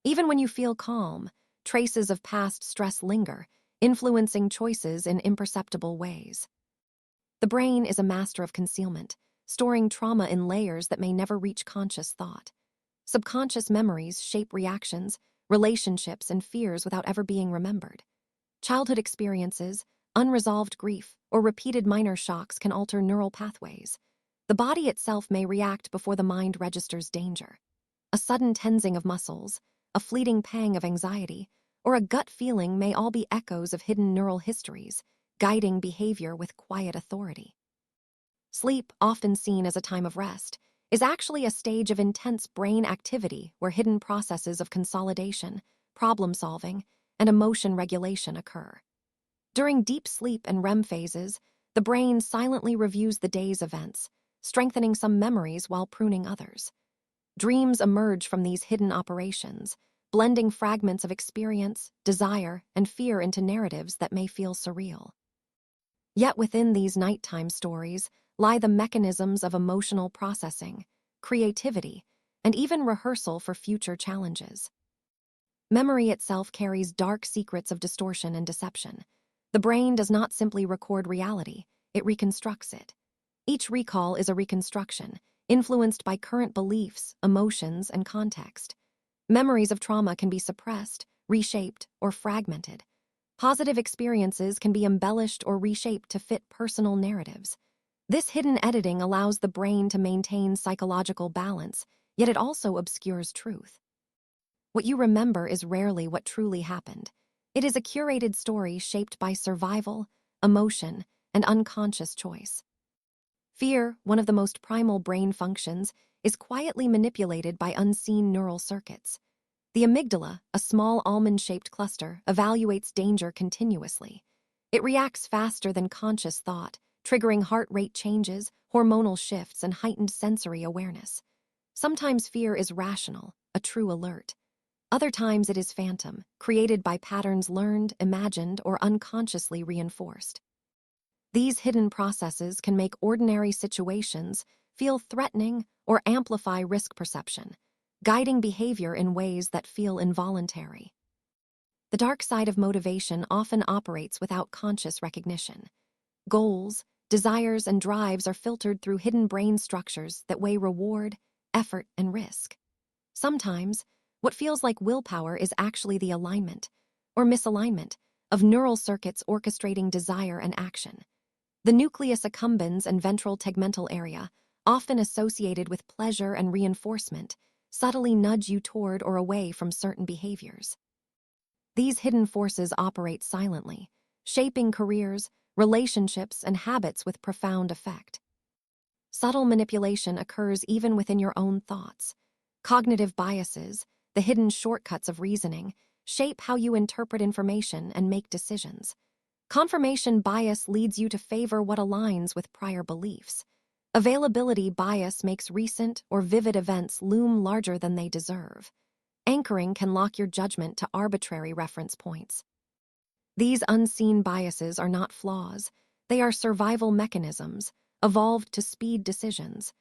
Even when you feel calm, traces of past stress linger, influencing choices in imperceptible ways. The brain is a master of concealment, storing trauma in layers that may never reach conscious thought. Subconscious memories shape reactions, relationships, and fears without ever being remembered. Childhood experiences, unresolved grief, or repeated minor shocks can alter neural pathways. The body itself may react before the mind registers danger. A sudden tensing of muscles, a fleeting pang of anxiety, or a gut feeling may all be echoes of hidden neural histories, guiding behavior with quiet authority. Sleep, often seen as a time of rest, is actually a stage of intense brain activity where hidden processes of consolidation, problem-solving, and emotion regulation occur. During deep sleep and REM phases, the brain silently reviews the day's events, strengthening some memories while pruning others. Dreams emerge from these hidden operations, blending fragments of experience, desire, and fear into narratives that may feel surreal. Yet within these nighttime stories lie the mechanisms of emotional processing, creativity, and even rehearsal for future challenges. Memory itself carries dark secrets of distortion and deception. The brain does not simply record reality, it reconstructs it. Each recall is a reconstruction, influenced by current beliefs, emotions, and context. Memories of trauma can be suppressed, reshaped, or fragmented. Positive experiences can be embellished or reshaped to fit personal narratives. This hidden editing allows the brain to maintain psychological balance, yet it also obscures truth. What you remember is rarely what truly happened. It is a curated story shaped by survival, emotion, and unconscious choice. Fear, one of the most primal brain functions, is quietly manipulated by unseen neural circuits. The amygdala, a small almond-shaped cluster, evaluates danger continuously. It reacts faster than conscious thought, triggering heart rate changes, hormonal shifts, and heightened sensory awareness. Sometimes fear is rational, a true alert. Other times it is phantom, created by patterns learned, imagined, or unconsciously reinforced. These hidden processes can make ordinary situations feel threatening or amplify risk perception, guiding behavior in ways that feel involuntary. The dark side of motivation often operates without conscious recognition. Goals, desires, and drives are filtered through hidden brain structures that weigh reward, effort, and risk. Sometimes, what feels like willpower is actually the alignment, or misalignment, of neural circuits orchestrating desire and action. The nucleus accumbens and ventral tegmental area, often associated with pleasure and reinforcement, subtly nudge you toward or away from certain behaviors. These hidden forces operate silently, shaping careers, relationships, and habits with profound effect. Subtle manipulation occurs even within your own thoughts. Cognitive biases, the hidden shortcuts of reasoning, shape how you interpret information and make decisions. Confirmation bias leads you to favor what aligns with prior beliefs. Availability bias makes recent or vivid events loom larger than they deserve. Anchoring can lock your judgment to arbitrary reference points. These unseen biases are not flaws, they are survival mechanisms, evolved to speed decisions.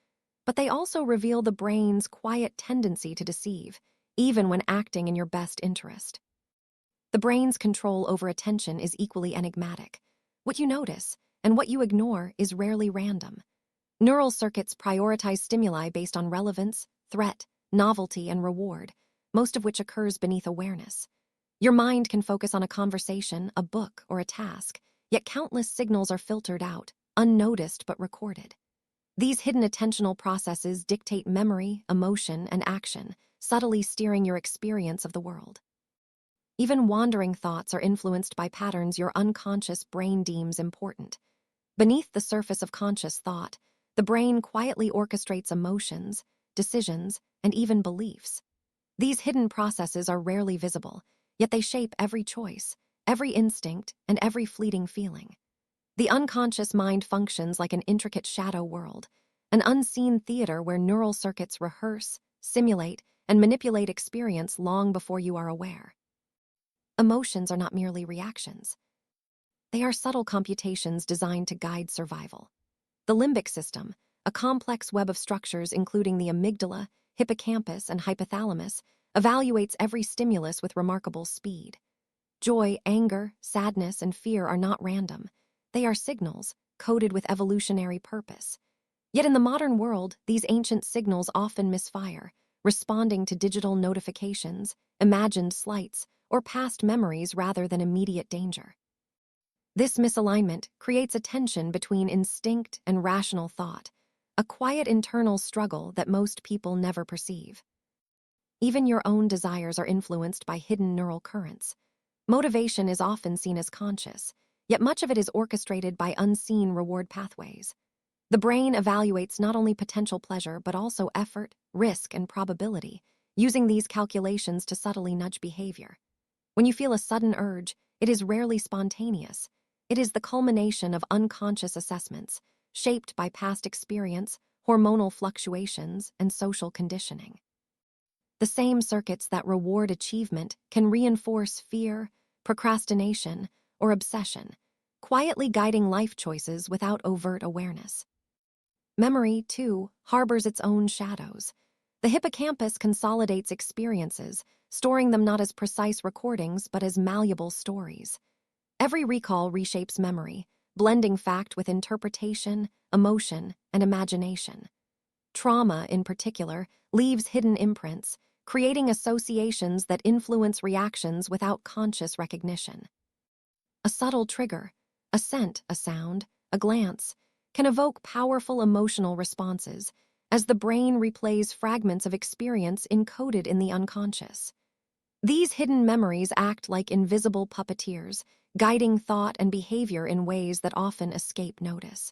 But they also reveal the brain's quiet tendency to deceive, even when acting in your best interest. The brain's control over attention is equally enigmatic. What you notice and what you ignore is rarely random. Neural circuits prioritize stimuli based on relevance, threat, novelty, and reward, most of which occurs beneath awareness. Your mind can focus on a conversation, a book, or a task, yet countless signals are filtered out, unnoticed but recorded. These hidden attentional processes dictate memory, emotion, and action, subtly steering your experience of the world. Even wandering thoughts are influenced by patterns your unconscious brain deems important. Beneath the surface of conscious thought, the brain quietly orchestrates emotions, decisions, and even beliefs. These hidden processes are rarely visible, yet they shape every choice, every instinct, and every fleeting feeling. The unconscious mind functions like an intricate shadow world, an unseen theater where neural circuits rehearse, simulate, and manipulate experience long before you are aware. Emotions are not merely reactions. They are subtle computations designed to guide survival. The limbic system, a complex web of structures including the amygdala, hippocampus, and hypothalamus, evaluates every stimulus with remarkable speed. Joy, anger, sadness, and fear are not random. They are signals, coded with evolutionary purpose. Yet in the modern world, these ancient signals often misfire, responding to digital notifications, imagined slights, or past memories rather than immediate danger. This misalignment creates a tension between instinct and rational thought, a quiet internal struggle that most people never perceive. Even your own desires are influenced by hidden neural currents. Motivation is often seen as conscious, yet much of it is orchestrated by unseen reward pathways. The brain evaluates not only potential pleasure but also effort, risk, and probability, using these calculations to subtly nudge behavior. When you feel a sudden urge, it is rarely spontaneous. It is the culmination of unconscious assessments, shaped by past experience, hormonal fluctuations, and social conditioning. The same circuits that reward achievement can reinforce fear, procrastination, or obsession, quietly guiding life choices without overt awareness. Memory, too, harbors its own shadows. The hippocampus consolidates experiences, storing them not as precise recordings but as malleable stories. Every recall reshapes memory, blending fact with interpretation, emotion, and imagination. Trauma, in particular, leaves hidden imprints, creating associations that influence reactions without conscious recognition. A subtle trigger, a scent, a sound, a glance, can evoke powerful emotional responses as the brain replays fragments of experience encoded in the unconscious. These hidden memories act like invisible puppeteers, guiding thought and behavior in ways that often escape notice.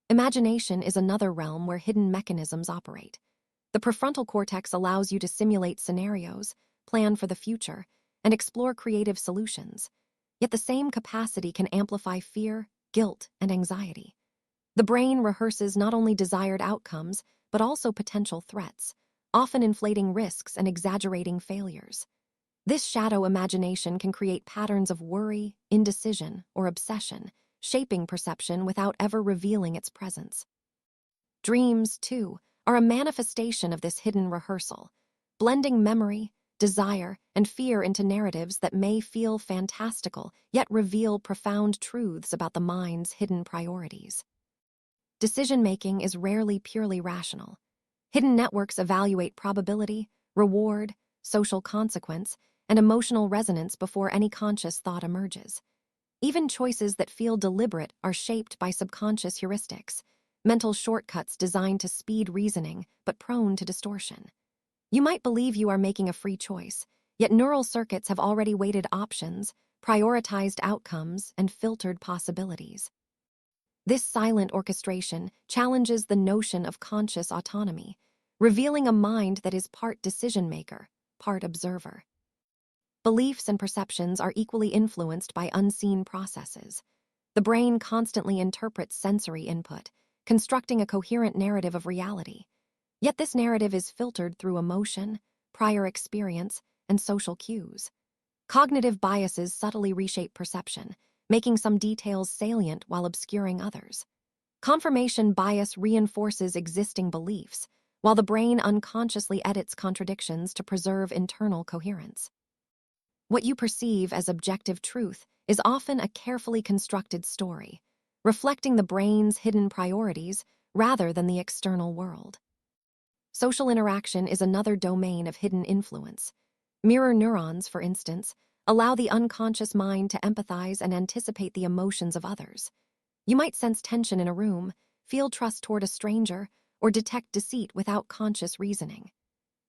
Imagination is another realm where hidden mechanisms operate. The prefrontal cortex allows you to simulate scenarios, plan for the future, and explore creative solutions. Yet the same capacity can amplify fear, guilt, and anxiety. The brain rehearses not only desired outcomes, but also potential threats, often inflating risks and exaggerating failures. This shadow imagination can create patterns of worry, indecision, or obsession, shaping perception without ever revealing its presence. Dreams, too, are a manifestation of this hidden rehearsal, blending memory, desire, and fear into narratives that may feel fantastical, yet reveal profound truths about the mind's hidden priorities. Decision-making is rarely purely rational. Hidden networks evaluate probability, reward, social consequence, and emotional resonance before any conscious thought emerges. Even choices that feel deliberate are shaped by subconscious heuristics, mental shortcuts designed to speed reasoning but prone to distortion. You might believe you are making a free choice, yet neural circuits have already weighted options, prioritized outcomes, and filtered possibilities. This silent orchestration challenges the notion of conscious autonomy, revealing a mind that is part decision-maker, part observer. Beliefs and perceptions are equally influenced by unseen processes. The brain constantly interprets sensory input, constructing a coherent narrative of reality. Yet this narrative is filtered through emotion, prior experience, and social cues. Cognitive biases subtly reshape perception, making some details salient while obscuring others. Confirmation bias reinforces existing beliefs, while the brain unconsciously edits contradictions to preserve internal coherence. What you perceive as objective truth is often a carefully constructed story, reflecting the brain's hidden priorities rather than the external world. Social interaction is another domain of hidden influence. Mirror neurons, for instance, allow the unconscious mind to empathize and anticipate the emotions of others. You might sense tension in a room, feel trust toward a stranger, or detect deceit without conscious reasoning.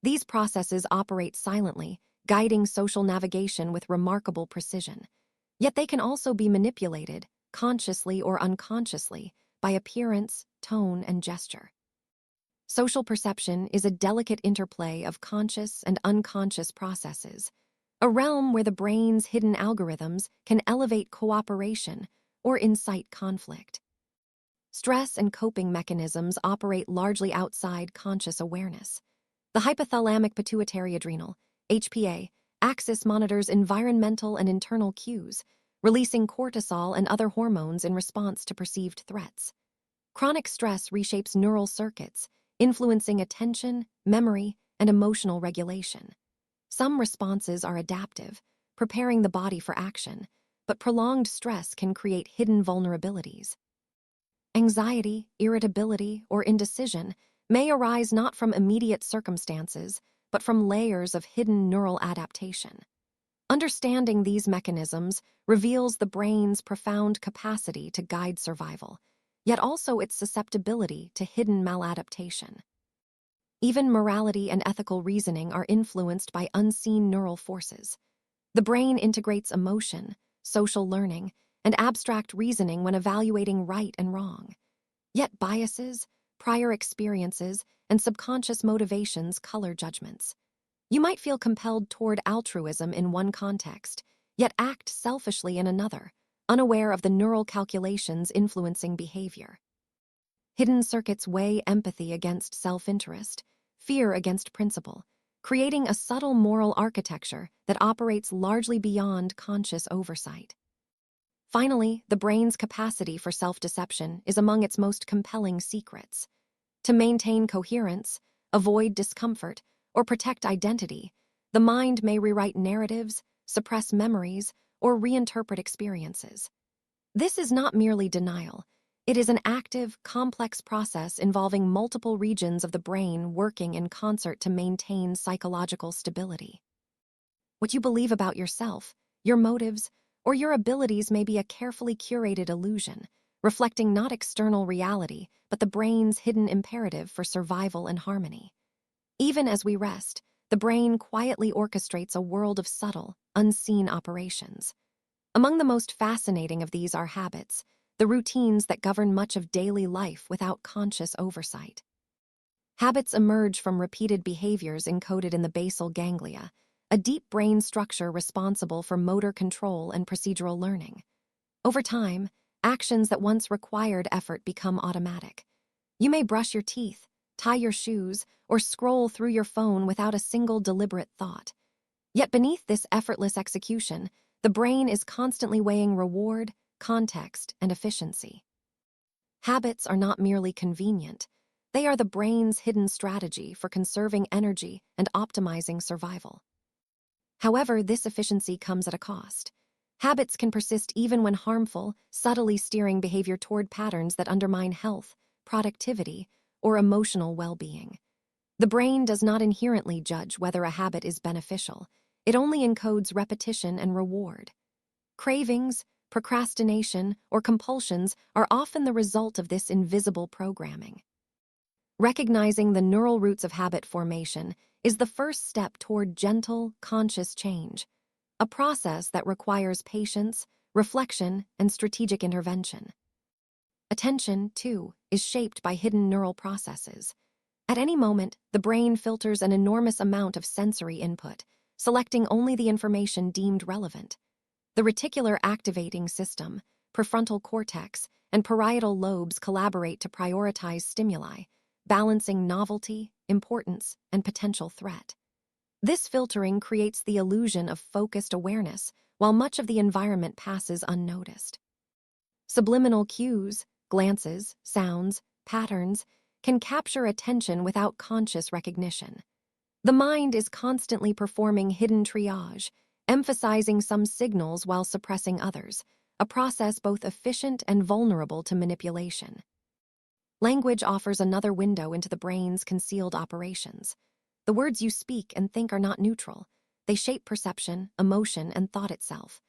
These processes operate silently, guiding social navigation with remarkable precision. Yet they can also be manipulated, consciously or unconsciously, by appearance, tone, and gesture. Social perception is a delicate interplay of conscious and unconscious processes, a realm where the brain's hidden algorithms can elevate cooperation or incite conflict. Stress and coping mechanisms operate largely outside conscious awareness. The hypothalamic pituitary adrenal, HPA, axis monitors environmental and internal cues, releasing cortisol and other hormones in response to perceived threats. Chronic stress reshapes neural circuits, influencing attention, memory, and emotional regulation. Some responses are adaptive, preparing the body for action, but prolonged stress can create hidden vulnerabilities. Anxiety, irritability, or indecision may arise not from immediate circumstances, but from layers of hidden neural adaptation. Understanding these mechanisms reveals the brain's profound capacity to guide survival, yet also its susceptibility to hidden maladaptation. Even morality and ethical reasoning are influenced by unseen neural forces. The brain integrates emotion, social learning, and abstract reasoning when evaluating right and wrong. Yet biases, prior experiences, and subconscious motivations color judgments. You might feel compelled toward altruism in one context, yet act selfishly in another, unaware of the neural calculations influencing behavior. Hidden circuits weigh empathy against self-interest, fear against principle, creating a subtle moral architecture that operates largely beyond conscious oversight. Finally, the brain's capacity for self-deception is among its most compelling secrets. To maintain coherence, avoid discomfort, or protect identity, the mind may rewrite narratives, suppress memories, or reinterpret experiences. This is not merely denial. It is an active, complex process involving multiple regions of the brain working in concert to maintain psychological stability. What you believe about yourself, your motives, or your abilities may be a carefully curated illusion, reflecting not external reality, but the brain's hidden imperative for survival and harmony. Even as we rest, the brain quietly orchestrates a world of subtle, unseen operations. Among the most fascinating of these are habits, the routines that govern much of daily life without conscious oversight. Habits emerge from repeated behaviors encoded in the basal ganglia, a deep brain structure responsible for motor control and procedural learning. Over time, actions that once required effort become automatic. You may brush your teeth, tie your shoes, or scroll through your phone without a single deliberate thought. Yet beneath this effortless execution, the brain is constantly weighing reward, context, and efficiency. Habits are not merely convenient. They are the brain's hidden strategy for conserving energy and optimizing survival. However, this efficiency comes at a cost. Habits can persist even when harmful, subtly steering behavior toward patterns that undermine health, productivity, or emotional well-being. The brain does not inherently judge whether a habit is beneficial. It only encodes repetition and reward. Cravings, procrastination, or compulsions are often the result of this invisible programming. Recognizing the neural roots of habit formation is the first step toward gentle, conscious change, a process that requires patience, reflection, and strategic intervention. Attention, too, is shaped by hidden neural processes. At any moment, the brain filters an enormous amount of sensory input, selecting only the information deemed relevant. The reticular activating system, prefrontal cortex, and parietal lobes collaborate to prioritize stimuli, balancing novelty, importance, and potential threat. This filtering creates the illusion of focused awareness, while much of the environment passes unnoticed. Subliminal cues, glances, sounds, patterns, can capture attention without conscious recognition. The mind is constantly performing hidden triage, emphasizing some signals while suppressing others, a process both efficient and vulnerable to manipulation. Language offers another window into the brain's concealed operations. The words you speak and think are not neutral. They shape perception, emotion, and thought itself.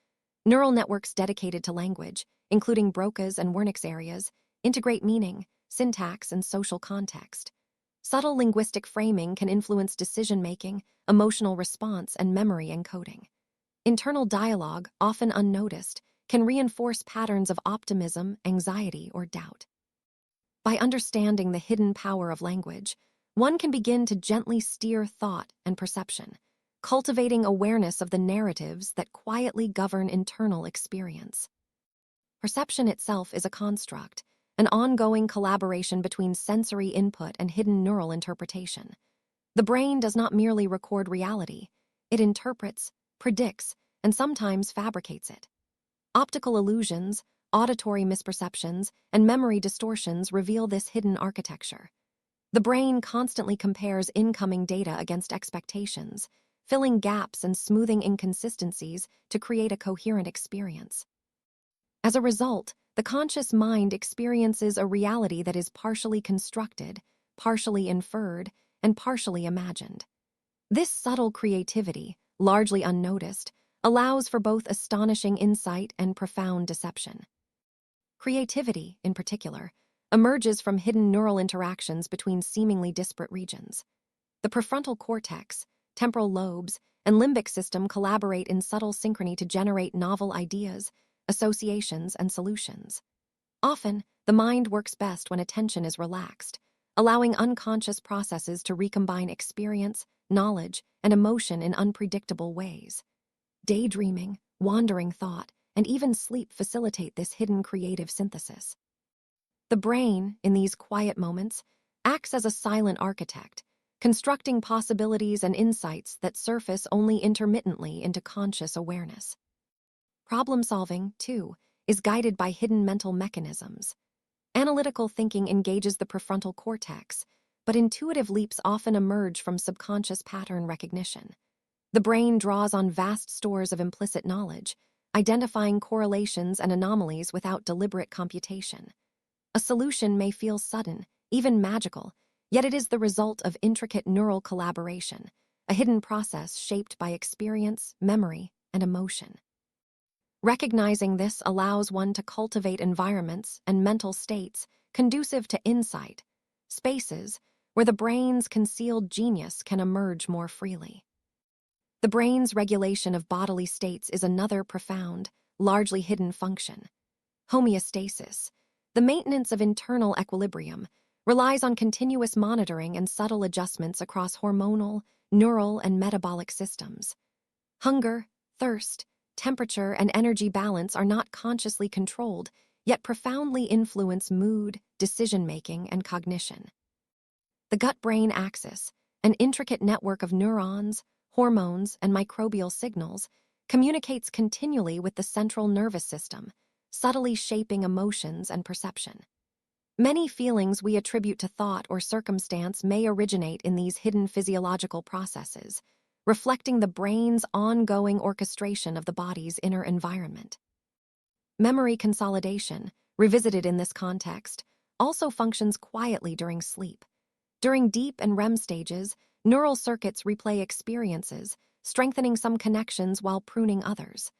Neural networks dedicated to language, including Broca's and Wernicke's areas, integrate meaning, syntax, and social context. Subtle linguistic framing can influence decision-making, emotional response, and memory encoding. Internal dialogue, often unnoticed, can reinforce patterns of optimism, anxiety, or doubt. By understanding the hidden power of language, one can begin to gently steer thought and perception, cultivating awareness of the narratives that quietly govern internal experience. Perception itself is a construct, an ongoing collaboration between sensory input and hidden neural interpretation. The brain does not merely record reality, it interprets, predicts, and sometimes fabricates it. Optical illusions, auditory misperceptions, and memory distortions reveal this hidden architecture. The brain constantly compares incoming data against expectations, filling gaps and smoothing inconsistencies to create a coherent experience. As a result, the conscious mind experiences a reality that is partially constructed, partially inferred, and partially imagined. This subtle creativity, largely unnoticed, allows for both astonishing insight and profound deception. Creativity, in particular, emerges from hidden neural interactions between seemingly disparate regions. The prefrontal cortex, temporal lobes, and limbic system collaborate in subtle synchrony to generate novel ideas, associations, and solutions. Often, the mind works best when attention is relaxed, allowing unconscious processes to recombine experience, knowledge, and emotion in unpredictable ways. Daydreaming, wandering thought, and even sleep facilitate this hidden creative synthesis. The brain, in these quiet moments, acts as a silent architect, constructing possibilities and insights that surface only intermittently into conscious awareness. Problem solving, too, is guided by hidden mental mechanisms. Analytical thinking engages the prefrontal cortex, but intuitive leaps often emerge from subconscious pattern recognition. The brain draws on vast stores of implicit knowledge, identifying correlations and anomalies without deliberate computation. A solution may feel sudden, even magical, yet it is the result of intricate neural collaboration, a hidden process shaped by experience, memory, and emotion. Recognizing this allows one to cultivate environments and mental states conducive to insight, spaces where the brain's concealed genius can emerge more freely. The brain's regulation of bodily states is another profound, largely hidden function. Homeostasis, the maintenance of internal equilibrium, relies on continuous monitoring and subtle adjustments across hormonal, neural, and metabolic systems. Hunger, thirst, temperature, and energy balance are not consciously controlled, yet profoundly influence mood, decision-making, and cognition. The gut-brain axis, an intricate network of neurons, hormones, and microbial signals, communicates continually with the central nervous system, subtly shaping emotions and perception. Many feelings we attribute to thought or circumstance may originate in these hidden physiological processes, reflecting the brain's ongoing orchestration of the body's inner environment. Memory consolidation, revisited in this context, also functions quietly during sleep. During deep and REM stages, neural circuits replay experiences, strengthening some connections while pruning others.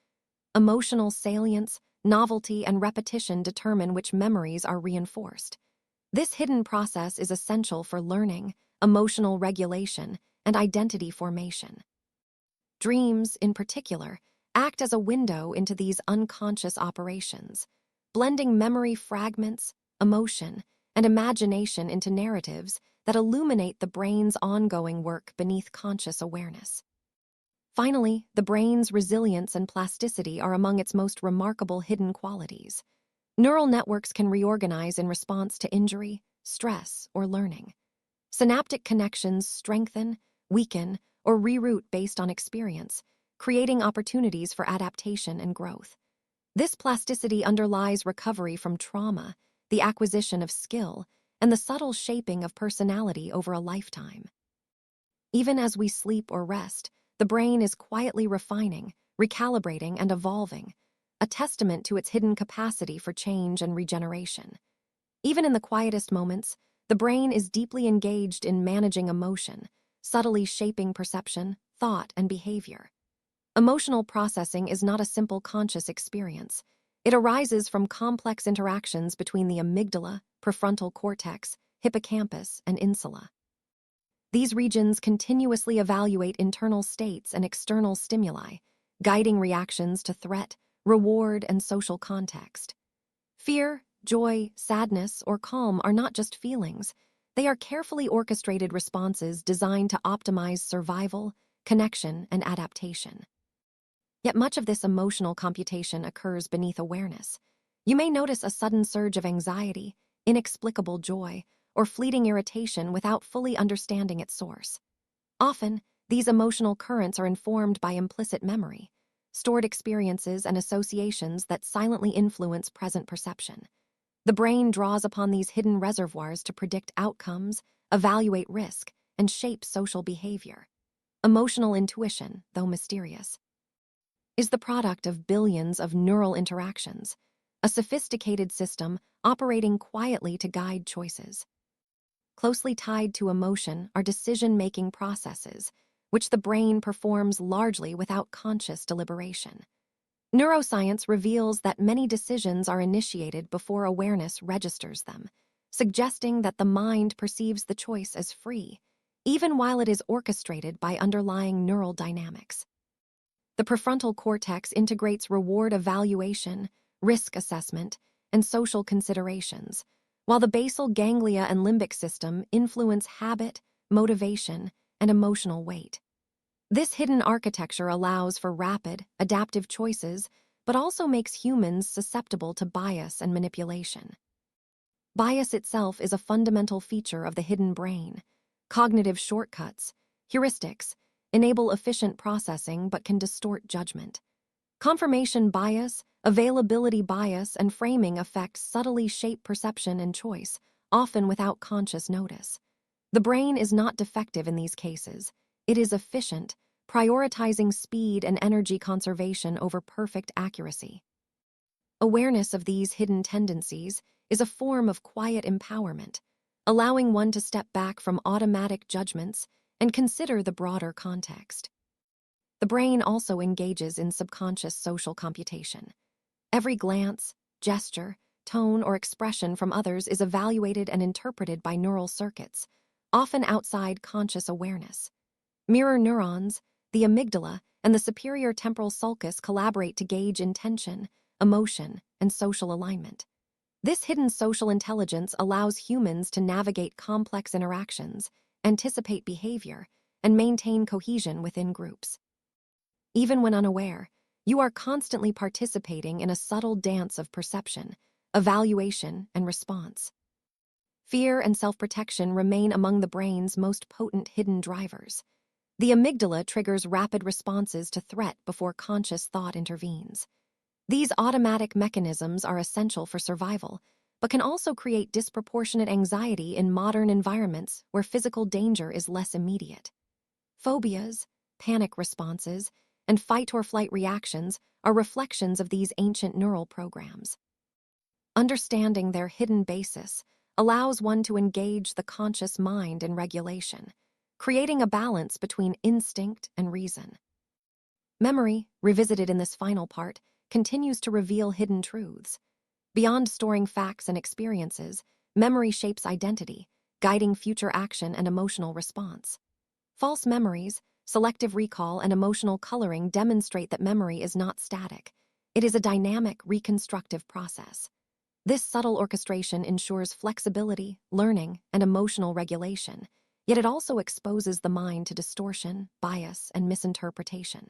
Emotional salience, novelty, and repetition determine which memories are reinforced. This hidden process is essential for learning, emotional regulation, and identity formation. Dreams, in particular, act as a window into these unconscious operations, blending memory fragments, emotion, and imagination into narratives that illuminate the brain's ongoing work beneath conscious awareness. Finally, the brain's resilience and plasticity are among its most remarkable hidden qualities. Neural networks can reorganize in response to injury, stress, or learning. Synaptic connections strengthen, weaken, or reroute based on experience, creating opportunities for adaptation and growth. This plasticity underlies recovery from trauma, the acquisition of skill, and the subtle shaping of personality over a lifetime. Even as we sleep or rest, the brain is quietly refining, recalibrating, and evolving, a testament to its hidden capacity for change and regeneration. Even in the quietest moments, the brain is deeply engaged in managing emotion, subtly shaping perception, thought, and behavior. Emotional processing is not a simple conscious experience. It arises from complex interactions between the amygdala, prefrontal cortex, hippocampus, and insula. These regions continuously evaluate internal states and external stimuli, guiding reactions to threat, reward, and social context. Fear, joy, sadness, or calm are not just feelings. They are carefully orchestrated responses designed to optimize survival, connection, and adaptation. Yet much of this emotional computation occurs beneath awareness. You may notice a sudden surge of anxiety, inexplicable joy, or fleeting irritation without fully understanding its source. Often, these emotional currents are informed by implicit memory, stored experiences and associations that silently influence present perception. The brain draws upon these hidden reservoirs to predict outcomes, evaluate risk, and shape social behavior. Emotional intuition, though mysterious, is the product of billions of neural interactions, a sophisticated system operating quietly to guide choices. Closely tied to emotion are decision-making processes, which the brain performs largely without conscious deliberation. Neuroscience reveals that many decisions are initiated before awareness registers them, suggesting that the mind perceives the choice as free, even while it is orchestrated by underlying neural dynamics. The prefrontal cortex integrates reward evaluation, risk assessment, and social considerations, while the basal ganglia and limbic system influence habit, motivation, and emotional weight. This hidden architecture allows for rapid, adaptive choices, but also makes humans susceptible to bias and manipulation. Bias itself is a fundamental feature of the hidden brain. Cognitive shortcuts, heuristics, enable efficient processing but can distort judgment. Confirmation bias, availability bias, and framing effects subtly shape perception and choice, often without conscious notice. The brain is not defective in these cases. It is efficient, prioritizing speed and energy conservation over perfect accuracy. Awareness of these hidden tendencies is a form of quiet empowerment, allowing one to step back from automatic judgments and consider the broader context. The brain also engages in subconscious social computation. Every glance, gesture, tone, or expression from others is evaluated and interpreted by neural circuits, often outside conscious awareness. Mirror neurons, the amygdala, and the superior temporal sulcus collaborate to gauge intention, emotion, and social alignment. This hidden social intelligence allows humans to navigate complex interactions, anticipate behavior, and maintain cohesion within groups. Even when unaware, you are constantly participating in a subtle dance of perception, evaluation, and response. Fear and self-protection remain among the brain's most potent hidden drivers. The amygdala triggers rapid responses to threat before conscious thought intervenes. These automatic mechanisms are essential for survival, but can also create disproportionate anxiety in modern environments where physical danger is less immediate. Phobias, panic responses, and fight-or-flight reactions are reflections of these ancient neural programs. Understanding their hidden basis allows one to engage the conscious mind in regulation, creating a balance between instinct and reason. Memory, revisited in this final part, continues to reveal hidden truths. Beyond storing facts and experiences, memory shapes identity, guiding future action and emotional response. False memories, selective recall, and emotional coloring demonstrate that memory is not static. It is a dynamic, reconstructive process. This subtle orchestration ensures flexibility, learning, and emotional regulation, yet it also exposes the mind to distortion, bias, and misinterpretation.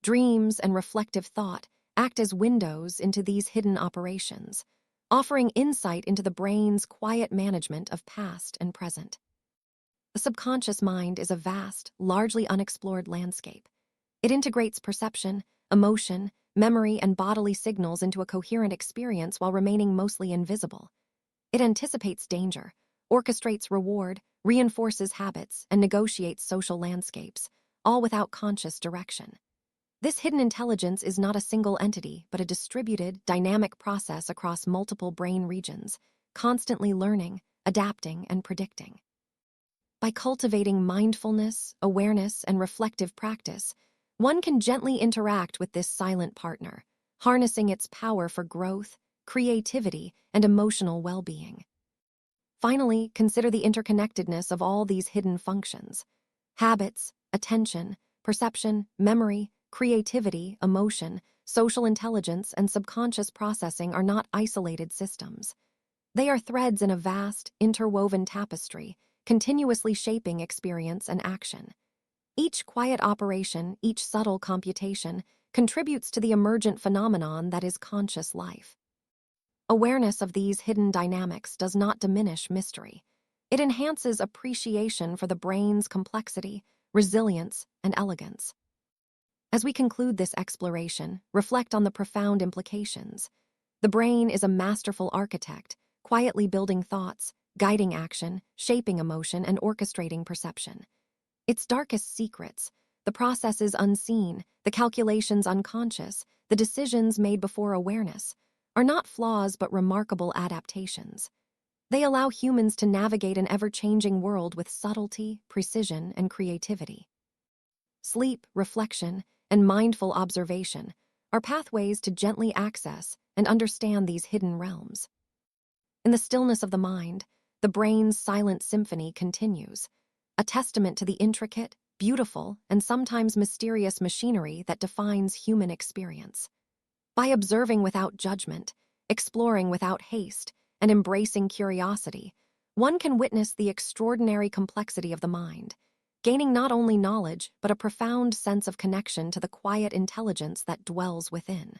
Dreams and reflective thought act as windows into these hidden operations, offering insight into the brain's quiet management of past and present. The subconscious mind is a vast, largely unexplored landscape. It integrates perception, emotion, memory, and bodily signals into a coherent experience while remaining mostly invisible. It anticipates danger, orchestrates reward, reinforces habits, and negotiates social landscapes, all without conscious direction. This hidden intelligence is not a single entity, but a distributed, dynamic process across multiple brain regions, constantly learning, adapting, and predicting. By cultivating mindfulness, awareness, and reflective practice, one can gently interact with this silent partner, harnessing its power for growth, creativity, and emotional well-being. Finally, consider the interconnectedness of all these hidden functions. Habits, attention, perception, memory, creativity, emotion, social intelligence, and subconscious processing are not isolated systems. They are threads in a vast, interwoven tapestry, continuously shaping experience and action. Each quiet operation, each subtle computation, contributes to the emergent phenomenon that is conscious life. Awareness of these hidden dynamics does not diminish mystery. It enhances appreciation for the brain's complexity, resilience, and elegance. As we conclude this exploration, reflect on the profound implications. The brain is a masterful architect, quietly building thoughts, guiding action, shaping emotion, and orchestrating perception. Its darkest secrets, the processes unseen, the calculations unconscious, the decisions made before awareness, are not flaws but remarkable adaptations. They allow humans to navigate an ever-changing world with subtlety, precision, and creativity. Sleep, reflection, and mindful observation are pathways to gently access and understand these hidden realms. In the stillness of the mind, the brain's silent symphony continues, a testament to the intricate, beautiful, and sometimes mysterious machinery that defines human experience. By observing without judgment, exploring without haste, and embracing curiosity, one can witness the extraordinary complexity of the mind, gaining not only knowledge but a profound sense of connection to the quiet intelligence that dwells within.